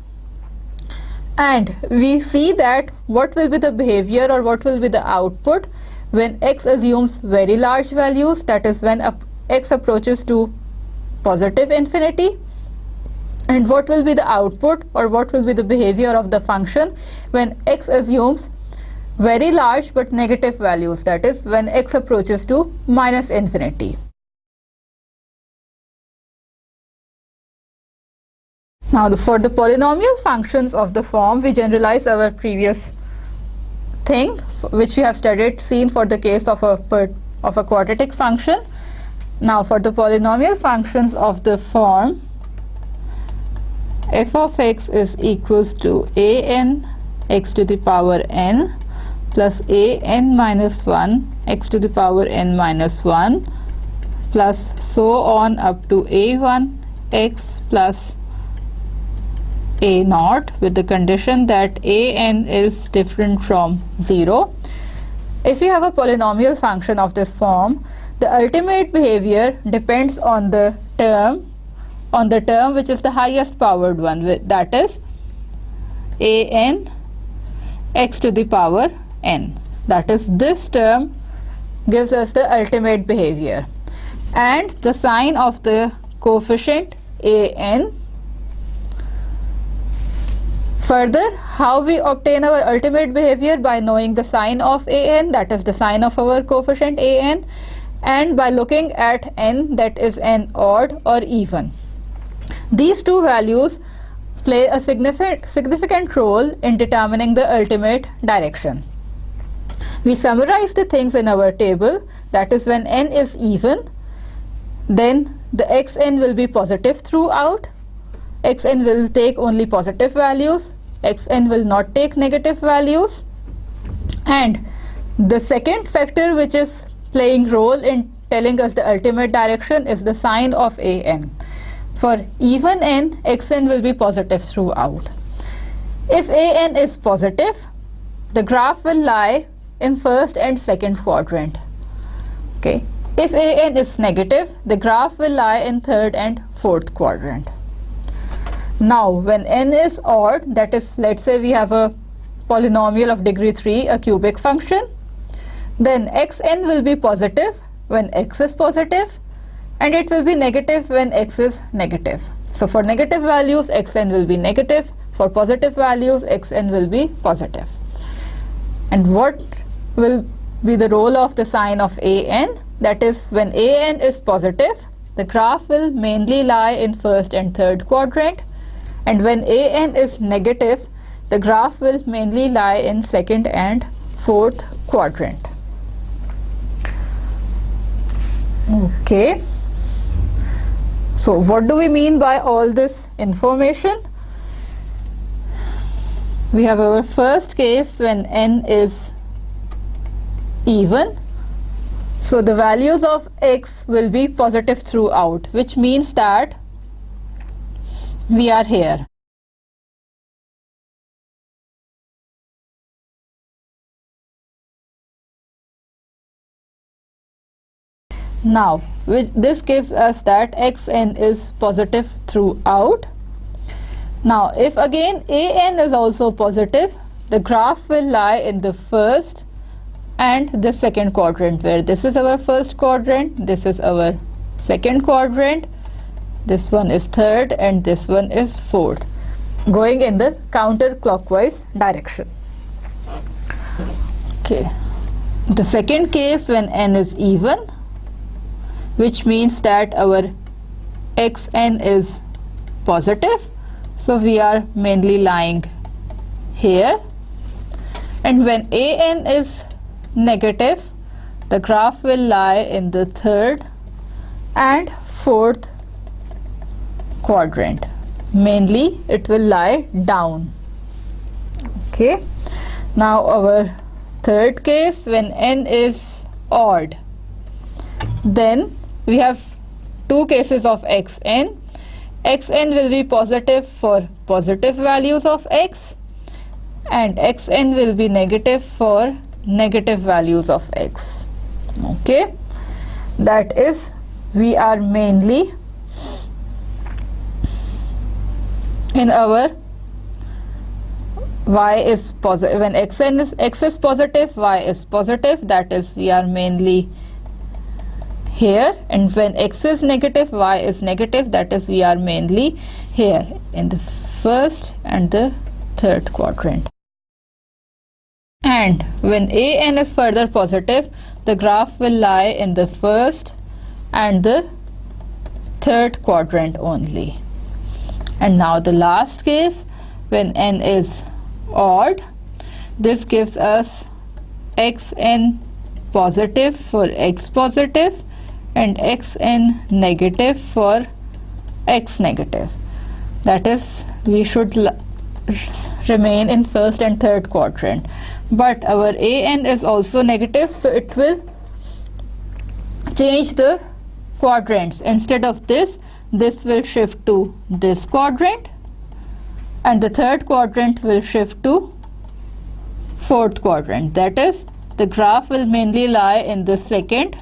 and we see that what will be the behavior or what will be the output when x assumes very large values, that is when x approaches to positive infinity, and what will be the output or what will be the behavior of the function when x assumes very large but negative values, that is when x approaches to minus infinity. Now for the polynomial functions of the form, we generalize our previous thing which we have seen for the case of a quadratic function. Now for the polynomial functions of the form f of x is equals to a n x to the power n plus a n minus 1 x to the power n minus 1 plus so on up to a1 x plus a naught, with the condition that a n is different from 0. If you have a polynomial function of this form, the ultimate behavior depends on the term which is the highest powered one, that is a n x to the power n. That is, this term gives us the ultimate behavior, and the sign of the coefficient a n. Further, how we obtain our ultimate behavior? By knowing the sign of a n, that is the sign of our coefficient a n, and by looking at n, that is n odd or even. These two values play a significant role in determining the ultimate direction. We summarize the things in our table, that is when n is even, then the xn will be positive throughout, xn will take only positive values, xn will not take negative values, and the second factor which is playing role in telling us the ultimate direction is the sign of a n. For even n, xn will be positive throughout. If a n is positive, the graph will lie in first and second quadrant. Okay. If a n is negative, the graph will lie in third and fourth quadrant. Now when n is odd, that is, let's say we have a polynomial of degree 3, a cubic function, then xn will be positive when x is positive, and it will be negative when x is negative. So for negative values, xn will be negative, for positive values, xn will be positive. And what will be the role of the sign of a n? That is, when a n is positive, the graph will mainly lie in first and third quadrant, and when a n is negative, the graph will mainly lie in second and fourth quadrant. Okay. So what do we mean by all this information? We have our first case when n is even. So the values of x will be positive throughout, which means that we are here. Now, this gives us that xn is positive throughout. Now, if again an is also positive, the graph will lie in the first and the second quadrant, where this is our first quadrant, this is our second quadrant, this one is third, and this one is fourth, going in the counterclockwise direction. Okay. The second case when n is even, which means that our xn is positive, so we are mainly lying here, and when an is negative, the graph will lie in the third and fourth quadrant. Mainly it will lie down. Okay. Now our third case, when n is odd, then we have two cases of xn. xn will be positive for positive values of x, and xn will be negative for negative values of x. Okay, that is, we are mainly in our y is positive, when x is positive, y is positive, that is, we are mainly here, and when x is negative, y is negative, that is, we are mainly here in the first and the third quadrant. And when an is further positive, the graph will lie in the first and the third quadrant only. And now the last case, when n is odd, this gives us xn positive for x positive and xn negative for x negative. That is, we should remain in first and third quadrant. But our an is also negative, so it will change the quadrants. Instead of this will shift to this quadrant, and the third quadrant will shift to fourth quadrant. That is, the graph will mainly lie in the second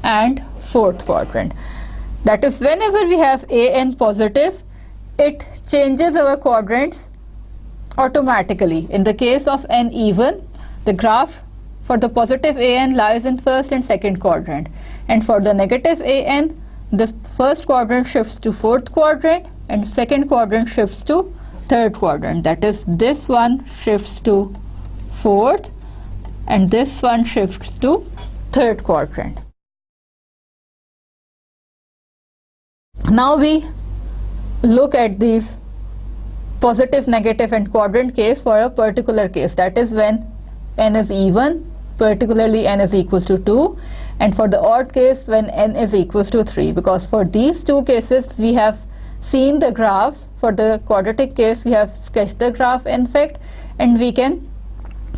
and fourth quadrant. That is, whenever we have an positive, it changes our quadrants automatically. In the case of n even, the graph for the positive an lies in first and second quadrant, and for the negative an, this first quadrant shifts to fourth quadrant and second quadrant shifts to third quadrant. That is, this one shifts to fourth and this one shifts to third quadrant. Now we look at these positive, negative and quadrant case for a particular case, that is when n is even, particularly n is equals to 2, and for the odd case when n is equals to 3, because for these two cases we have seen the graphs. For the quadratic case we have sketched the graph in fact, and we can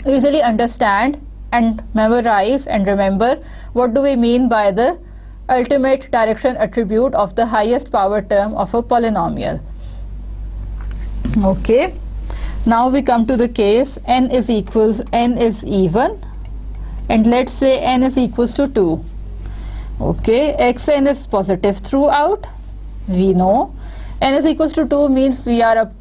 easily understand and memorize and remember what do we mean by the ultimate direction attribute of the highest power term of a polynomial. Okay, now we come to the case n is even, and let's say n is equals to 2. Okay, xn is positive throughout. We know n is equals to 2 means we are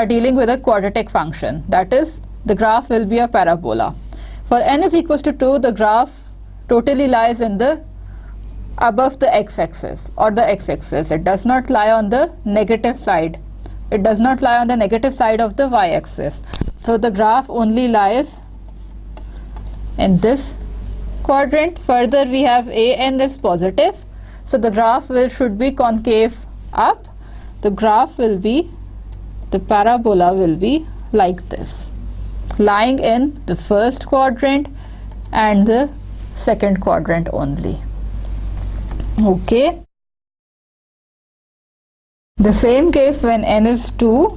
dealing with a quadratic function, that is, the graph will be a parabola. For n is equals to 2, the graph totally lies in the above the x-axis or the x-axis. It does not lie on the negative side. It does not lie on the negative side of the y-axis. So the graph only lies in this quadrant. Further, we have an is positive, so the graph should be concave up. The graph will be, the parabola will be like this, lying in the first quadrant and the second quadrant only. Okay, the same case when n is 2,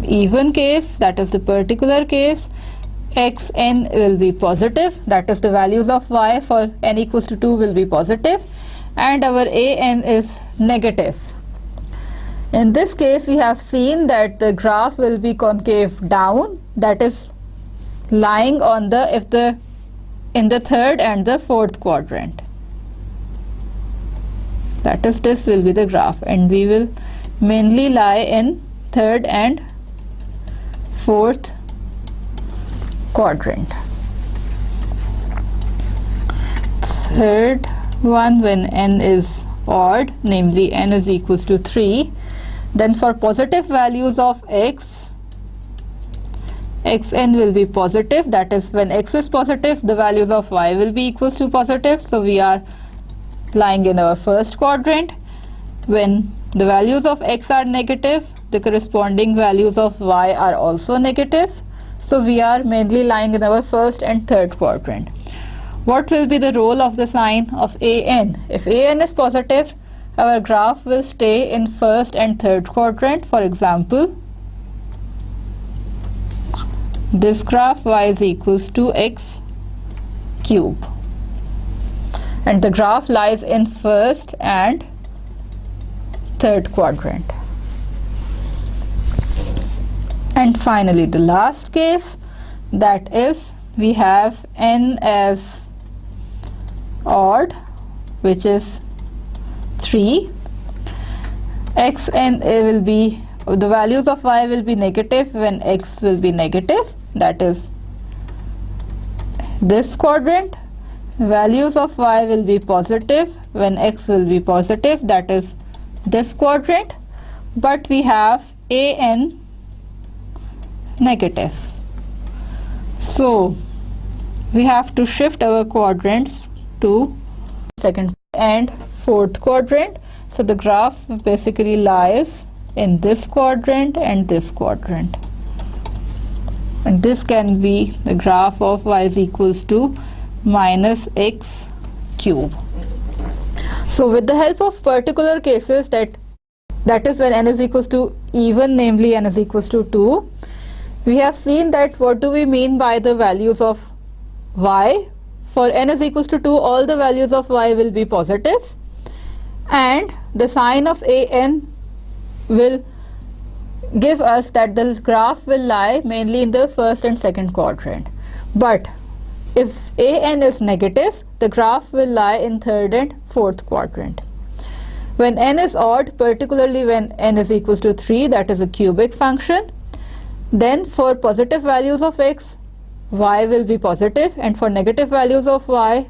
even case, that is the particular case, xn will be positive, that is the values of y for n equals to 2 will be positive, and our an is negative. In this case we have seen that the graph will be concave down, that is lying on the in the third and the fourth quadrant. That is, this will be the graph, and we will mainly lie in third and fourth quadrant. Third one, when n is odd, namely n is equals to 3, then for positive values of x, xn will be positive, that is, when x is positive, the values of y will be equals to positive, so we are lying in our first quadrant. When the values of x are negative, the corresponding values of y are also negative, so we are mainly lying in our first and third quadrant. What will be the role of the sign of an? If an is positive, our graph will stay in first and third quadrant. For example, this graph y is equals to x cube, and the graph lies in first and third quadrant. And finally the last case, that is we have n as odd, which is 3. Xn will be, the values of y will be negative when x will be negative, that is this quadrant. Values of y will be positive when x will be positive, that is this quadrant. But we have an negative, so we have to shift our quadrants to second and fourth quadrant. So the graph basically lies in this quadrant and this quadrant, and this can be the graph of y is equals to minus x cube. So with the help of particular cases, that is when n is equals to even, namely n is equals to 2, we have seen that what do we mean by the values of y. For n is equals to 2, all the values of y will be positive, and the sign of an will give us that the graph will lie mainly in the first and second quadrant. But if an is negative, the graph will lie in third and fourth quadrant. When n is odd, particularly when n is equals to 3, that is a cubic function, then for positive values of x, y will be positive, and for negative values of y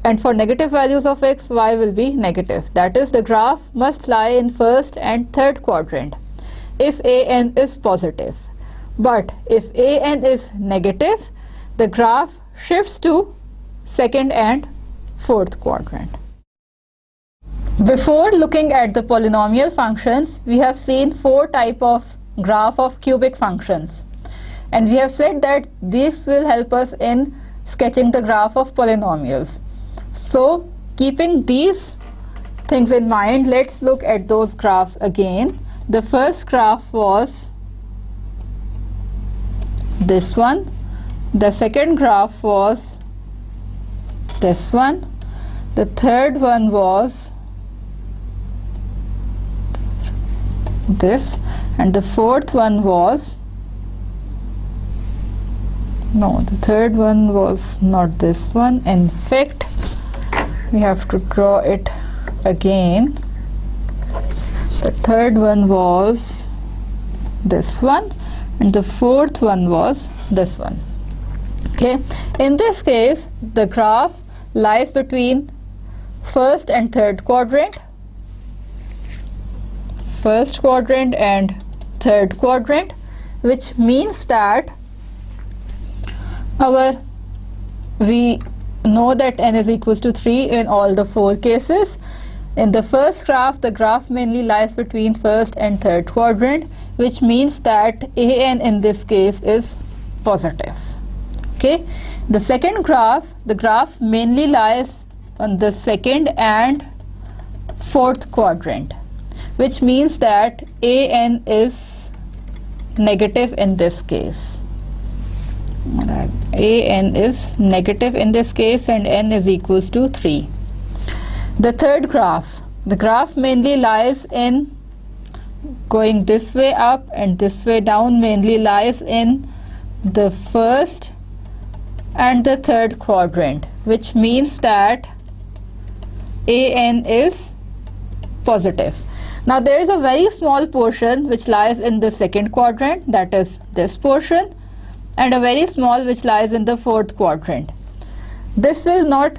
and for negative values of x, y will be negative. That is, the graph must lie in first and third quadrant if an is positive. But if an is negative, the graph shifts to second and fourth quadrant. Before looking at the polynomial functions, we have seen 4 types of graph of cubic functions, and we have said that this will help us in sketching the graph of polynomials. So keeping these things in mind, let's look at those graphs again. The first graph was this one, the second graph was this one, the third one was this, and the fourth one was, no, the third one was not this one. In fact, we have to draw it again. The third one was this one, and the fourth one was this one. Okay, in this case, the graph lies between first and third quadrant, first quadrant and third quadrant, which means that we know that n is equals to 3 in all the 4 cases. In the first graph, the graph mainly lies between first and third quadrant, which means that an in this case is positive. Okay, the second graph, the graph mainly lies on the second and fourth quadrant, which means that an is negative in this case. An is negative in this case, and n is equals to 3. The third graph, the graph mainly lies in going this way up and this way down, mainly lies in the first and the third quadrant, which means that an is positive. Now there is a very small portion which lies in the second quadrant, that is this portion, and a very small which lies in the fourth quadrant. This will not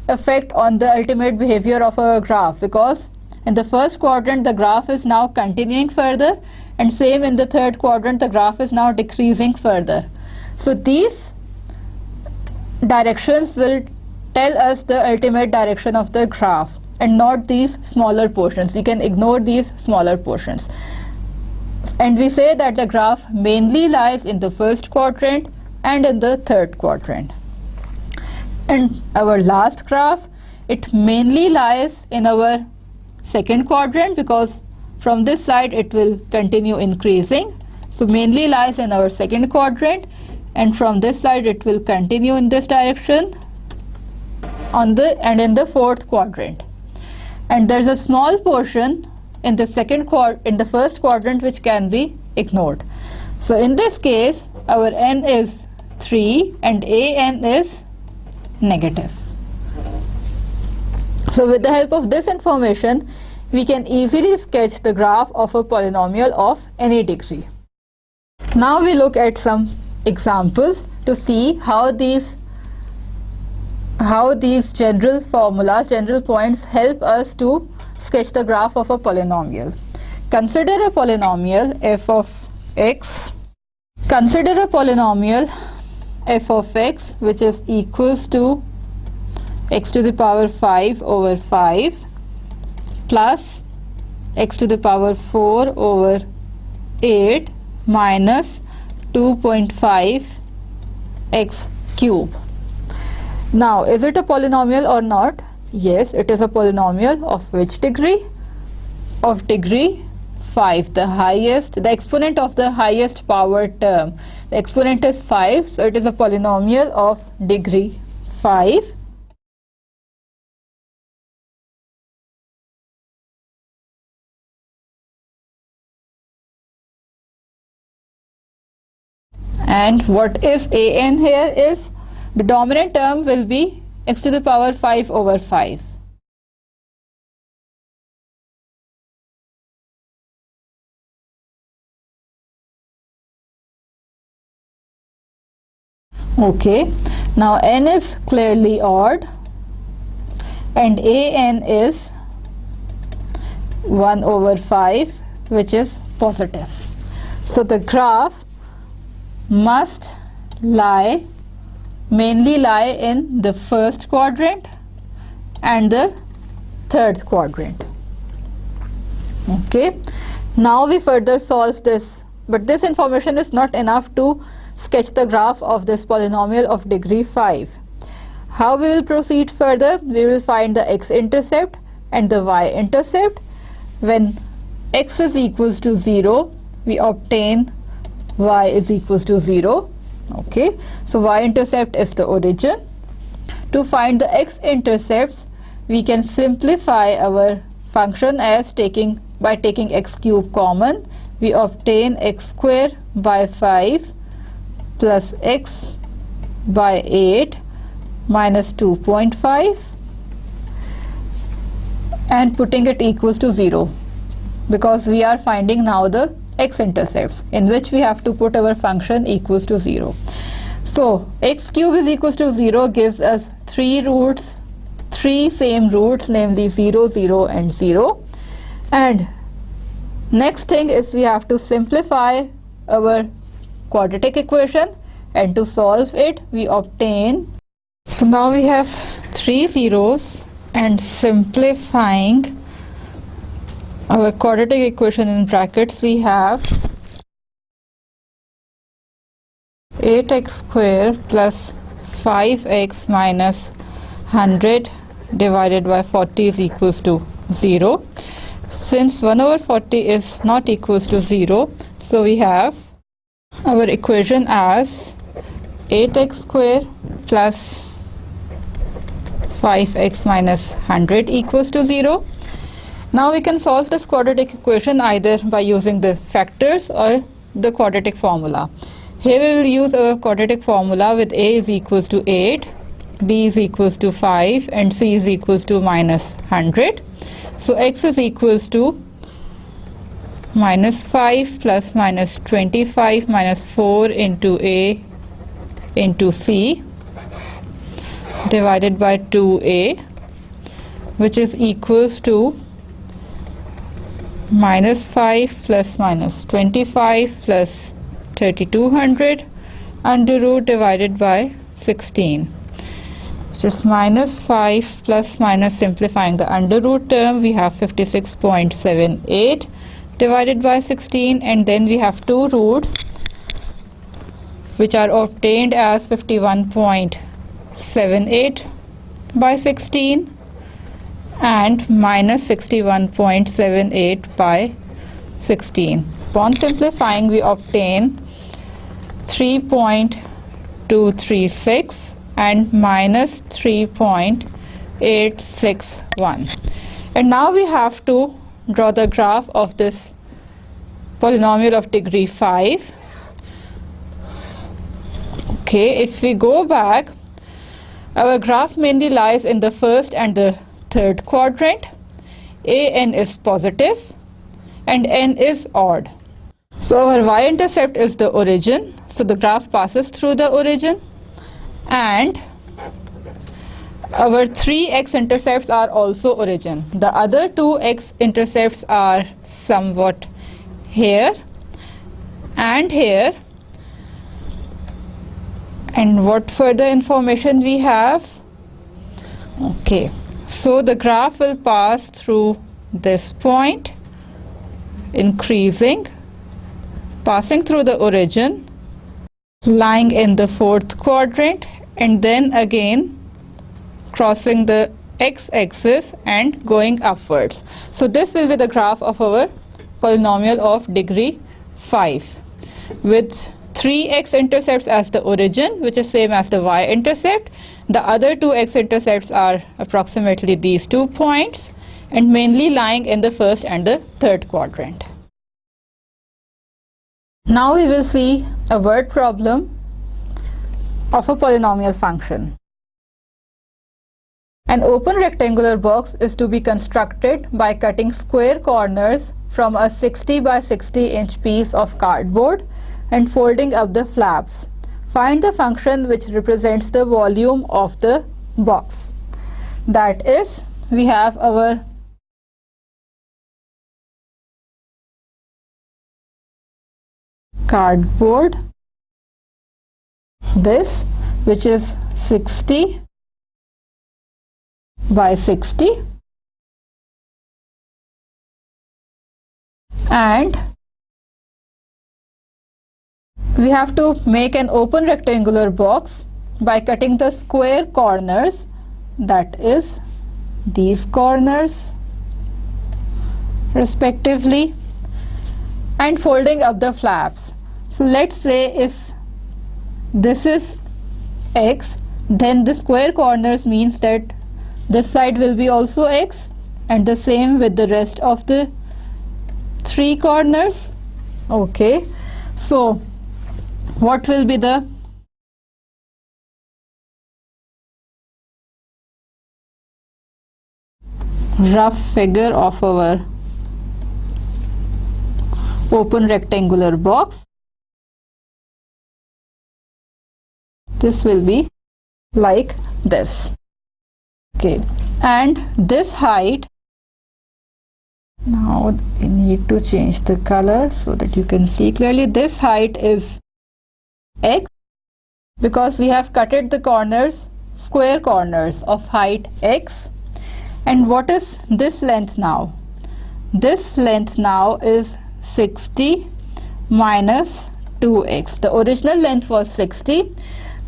affect on the ultimate behavior of a graph, because in the first quadrant the graph is now continuing further, and same in the third quadrant the graph is now decreasing further. So these directions will tell us the ultimate direction of the graph, and not these smaller portions. You can ignore these smaller portions. And we say that the graph mainly lies in the first quadrant and in the third quadrant. And our last graph, it mainly lies in our second quadrant, because from this side it will continue increasing, So mainly lies in our second quadrant, and from this side it will continue in this direction in the fourth quadrant. And there's a small portion in the first quadrant which can be ignored. So in this case our n is 3 and an is negative. So with the help of this information, we can easily sketch the graph of a polynomial of any degree. Now we look at some examples to see how these general formulas, general points help us to sketch the graph of a polynomial. Consider a polynomial f of x. Consider a polynomial f of x which is equals to x to the power 5 over 5 plus x to the power 4 over 8 minus 2.5 x cube. Now, is it a polynomial or not? Yes, it is a polynomial. Of which degree? Of degree 5, the exponent of the highest power term. The exponent is 5, so it is a polynomial of degree 5. And what is an here is the dominant term will be x to the power 5 over 5. Okay, now n is clearly odd and an is 1 over 5 which is positive. So the graph must mainly lie in the first quadrant and the third quadrant. Okay, now we further solve this, but this information is not enough to sketch the graph of this polynomial of degree 5. How we will proceed further? We will find the x-intercept and the y-intercept. When x is equals to 0, we obtain y is equals to 0. Okay, so y-intercept is the origin. To find the x-intercepts, we can simplify our function as by taking x cube common. We obtain x square by 5 plus x by 8 minus 2.5 and putting it equals to 0, because we are finding now the x-intercepts, in which we have to put our function equals to 0. So x cube is equals to 0 gives us three same roots, namely 0, 0 and 0. And next thing is we have to simplify our quadratic equation, and to solve it we obtain. So now we have 3 zeros, and simplifying our quadratic equation in brackets we have 8x square plus 5x minus 100 divided by 40 is equals to 0. Since 1 over 40 is not equals to 0, so we have our equation as 8x square plus 5x minus 100 equals to 0. Now we can solve this quadratic equation either by using the factors or the quadratic formula. Here we will use our quadratic formula with a is equals to 8, b is equals to 5 and c is equals to minus 100. So x is equals to minus 5 plus minus 25 minus 4 into a into c divided by 2a, which is equals to minus 5 plus minus 25 plus 3200 under root divided by 16, which is minus 5 plus minus simplifying the under root term we have 56.78 divided by 16, and then we have two roots which are obtained as 51.78 by 16 and minus 61.78 by 16. Upon simplifying, we obtain 3.236 and minus 3.861. And now we have to draw the graph of this polynomial of degree 5. Okay, if we go back, our graph mainly lies in the first and the third quadrant. An is positive and n is odd. So our y-intercept is the origin, so the graph passes through the origin, and our 3 x-intercepts are also origin. The other 2 x-intercepts are somewhat here and here. And what further information we have? Okay, so the graph will pass through this point, increasing, passing through the origin, lying in the fourth quadrant, and then again crossing the x-axis and going upwards. So this will be the graph of our polynomial of degree 5 with 3 x-intercepts as the origin, which is same as the y-intercept. The other 2 x-intercepts are approximately these 2 points and mainly lying in the first and the third quadrant. Now we will see a word problem of a polynomial function. An open rectangular box is to be constructed by cutting square corners from a 60 by 60 inch piece of cardboard and folding up the flaps. Find the function which represents the volume of the box. That is, we have our cardboard, this which is 60 by 60, and we have to make an open rectangular box by cutting the square corners, that is these corners respectively, and folding up the flaps. So let's say if this is x, then the square corners means that this side will be also x, and the same with the rest of the 3 corners. Okay, so what will be the rough figure of our open rectangular box? This will be like this. Okay, and this height, now we need to change the color so that you can see clearly. This height is x because we have cutted the corners, square corners of height x. And what is this length now? This length now is 60 minus 2x. The original length was 60.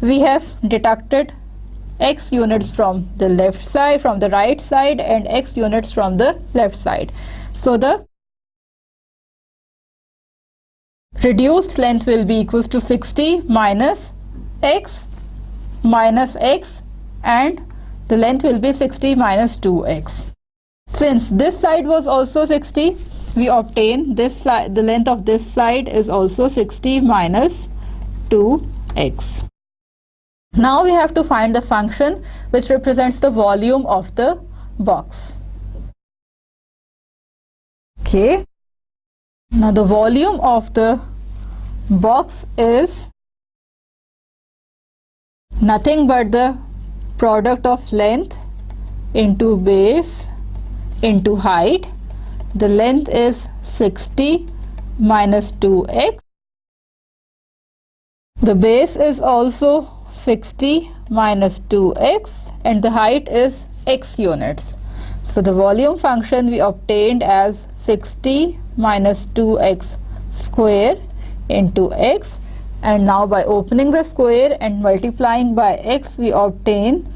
We have deducted x units from the left side, from the right side, and x units from the left side. So the reduced length will be equals to 60 minus x, and the length will be 60 minus 2x. Since this side was also 60, we obtain this side, the length of this side is also 60 minus 2x. Now we have to find the function which represents the volume of the box. Okay, now the volume of the box is nothing but the product of length into base into height. The length is 60 minus 2x. The base is also 60 minus 2x, and the height is x units. So the volume function we obtained as 60 minus 2x square into x, and now by opening the square and multiplying by x we obtain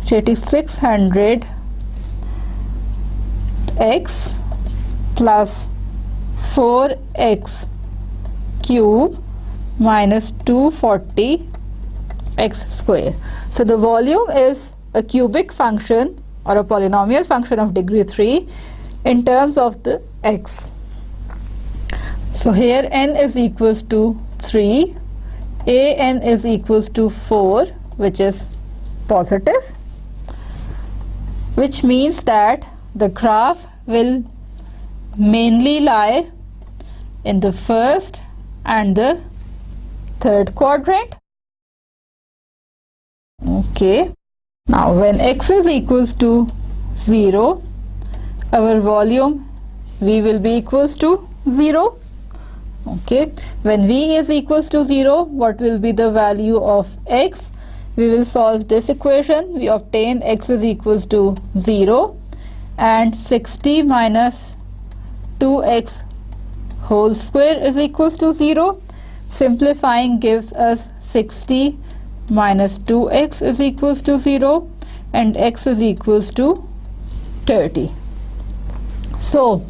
3600 x plus 4x cube minus 240 x square. So the volume is a cubic function or a polynomial function of degree 3 in terms of the x. So here n is equals to 3, an is equals to 4, which is positive, which means that the graph will mainly lie in the first and the third quadrant. Okay, now when x is equals to 0, our volume v will be equals to 0. Okay, when v is equals to 0, what will be the value of x? We will solve this equation. We obtain x is equals to 0 and 60 minus 2x whole square is equals to 0. Simplifying gives us 60 minus 2x is equals to 0 and x is equals to 30. So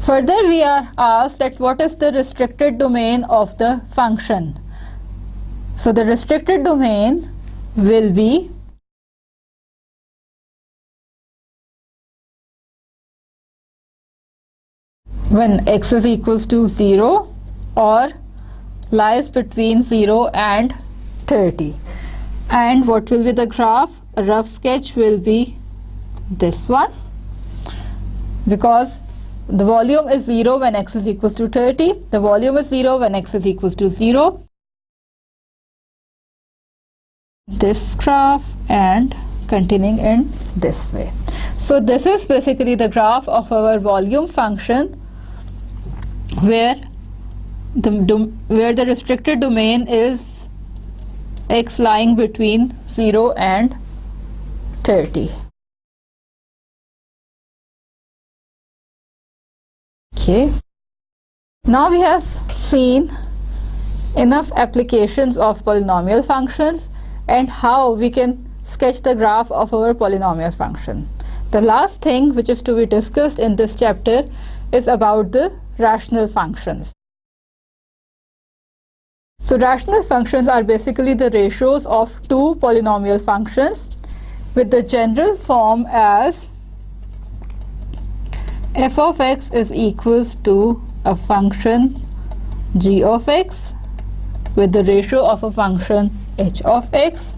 further we are asked that what is the restricted domain of the function. So the restricted domain will be when x is equals to 0 or lies between 0 and 30. And what will be the graph? A rough sketch will be this one, because the volume is 0 when x is equals to 30, the volume is 0 when x is equals to 0. This graph and continuing in this way. So this is basically the graph of our volume function where the restricted domain is x lying between 0 and 30. Okay, now we have seen enough applications of polynomial functions and how we can sketch the graph of our polynomial function. The last thing which is to be discussed in this chapter is about the rational functions. So rational functions are basically the ratios of two polynomial functions with the general form as f of x is equals to a function g of x with the ratio of a function h of x,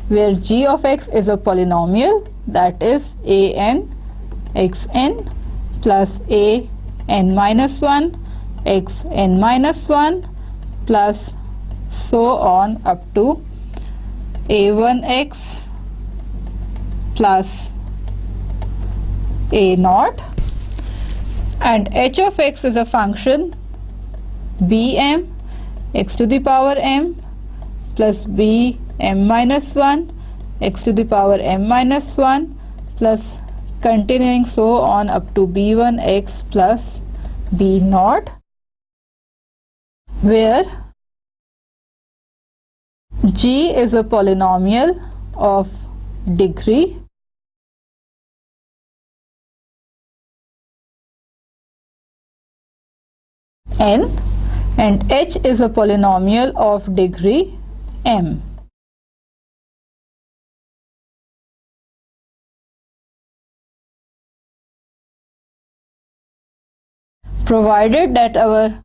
where g of x is a polynomial, that is an xn plus a n minus 1 x n minus 1 plus so on up to a1x plus a naught, and h of x is a function bm x to the power m plus b m minus 1 x to the power m minus 1 plus continuing so on up to b1x plus b naught, where g is a polynomial of degree n and h is a polynomial of degree m. Provided that our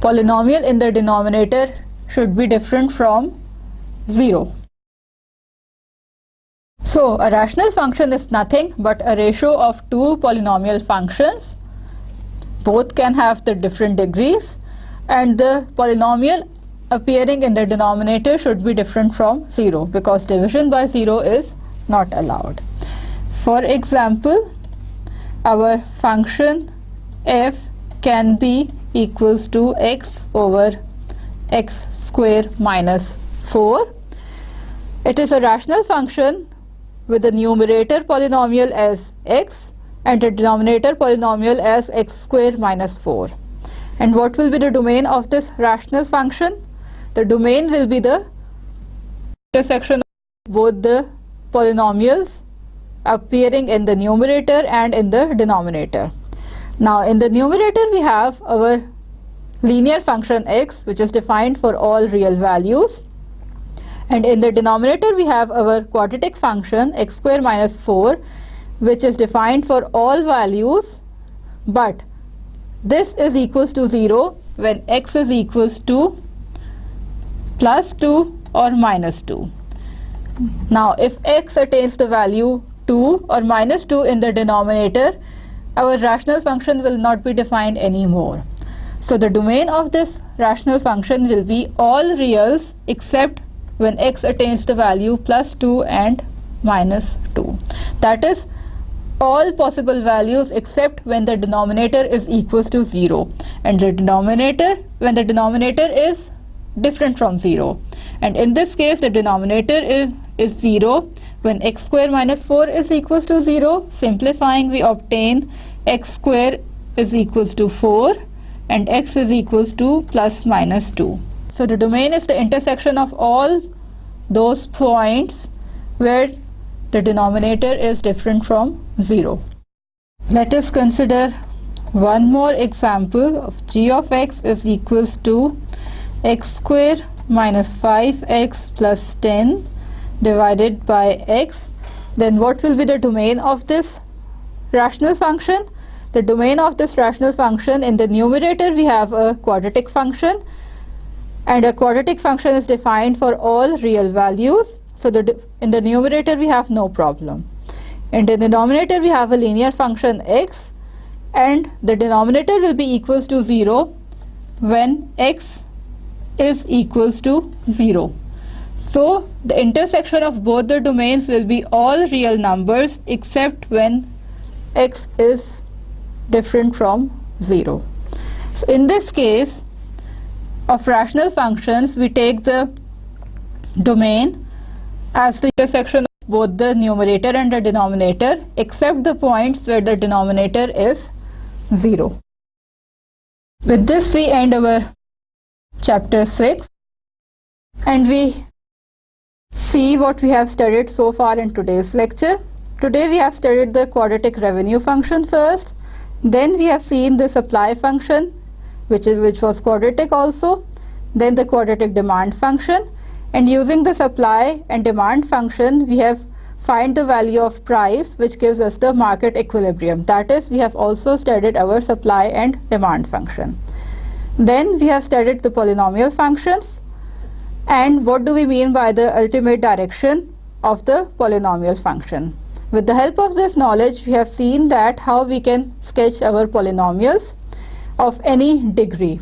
polynomial in the denominator should be different from 0. So a rational function is nothing but a ratio of two polynomial functions. Both can have the different degrees, and the polynomial appearing in the denominator should be different from 0, because division by 0 is not allowed. For example, our function f can be equals to x over x square minus 4. It is a rational function with the numerator polynomial as x and the denominator polynomial as x square minus 4. And what will be the domain of this rational function? The domain will be the intersection of both the polynomials appearing in the numerator and in the denominator. Now in the numerator we have our linear function x, which is defined for all real values, and in the denominator we have our quadratic function x square minus 4, which is defined for all values, but this is equals to 0 when x is equals to plus 2 or minus 2. Now if x attains the value 2 or minus 2 in the denominator, our rational function will not be defined anymore. So the domain of this rational function will be all reals except when x attains the value plus 2 and minus 2. That is, all possible values except when the denominator is equals to 0, and the denominator, when the denominator is different from 0, and in this case the denominator is 0 when x square minus 4 is equals to 0. Simplifying, we obtain x square is equals to 4 and x is equals to plus minus 2. So the domain is the intersection of all those points where the denominator is different from 0. Let us consider one more example of g of x is equals to x square minus 5x plus 10 divided by x. Then what will be the domain of this rational function? The domain of this rational function, in the numerator we have a quadratic function, and a quadratic function is defined for all real values. So in the numerator we have no problem. In the denominator we have a linear function x, and the denominator will be equals to 0 when x is equals to 0. So the intersection of both the domains will be all real numbers except when x is different from 0. So in this case of rational functions, we take the domain as the intersection of both the numerator and the denominator except the points where the denominator is 0. With this we end our chapter 6, and we see what we have studied so far in today's lecture. Today we have studied the quadratic revenue function first, then we have seen the supply function which was quadratic also, then the quadratic demand function, and using the supply and demand function we have find the value of price, which gives us the market equilibrium. That is, we have also studied our supply and demand function. Then we have studied the polynomial functions and what do we mean by the ultimate direction of the polynomial function. With the help of this knowledge, we have seen that how we can sketch our polynomials of any degree.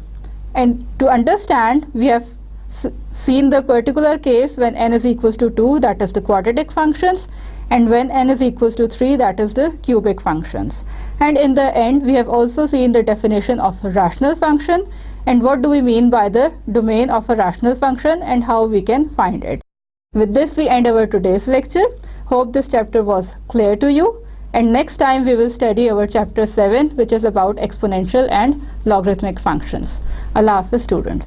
And to understand, we have seen the particular case when n is equals to 2, that is the quadratic functions, and when n is equals to 3, that is the cubic functions. And in the end, we have also seen the definition of a rational function and what do we mean by the domain of a rational function and how we can find it. With this, we end our today's lecture. Hope this chapter was clear to you, and next time we will study our chapter 7, which is about exponential and logarithmic functions. Allah Hafiz, students.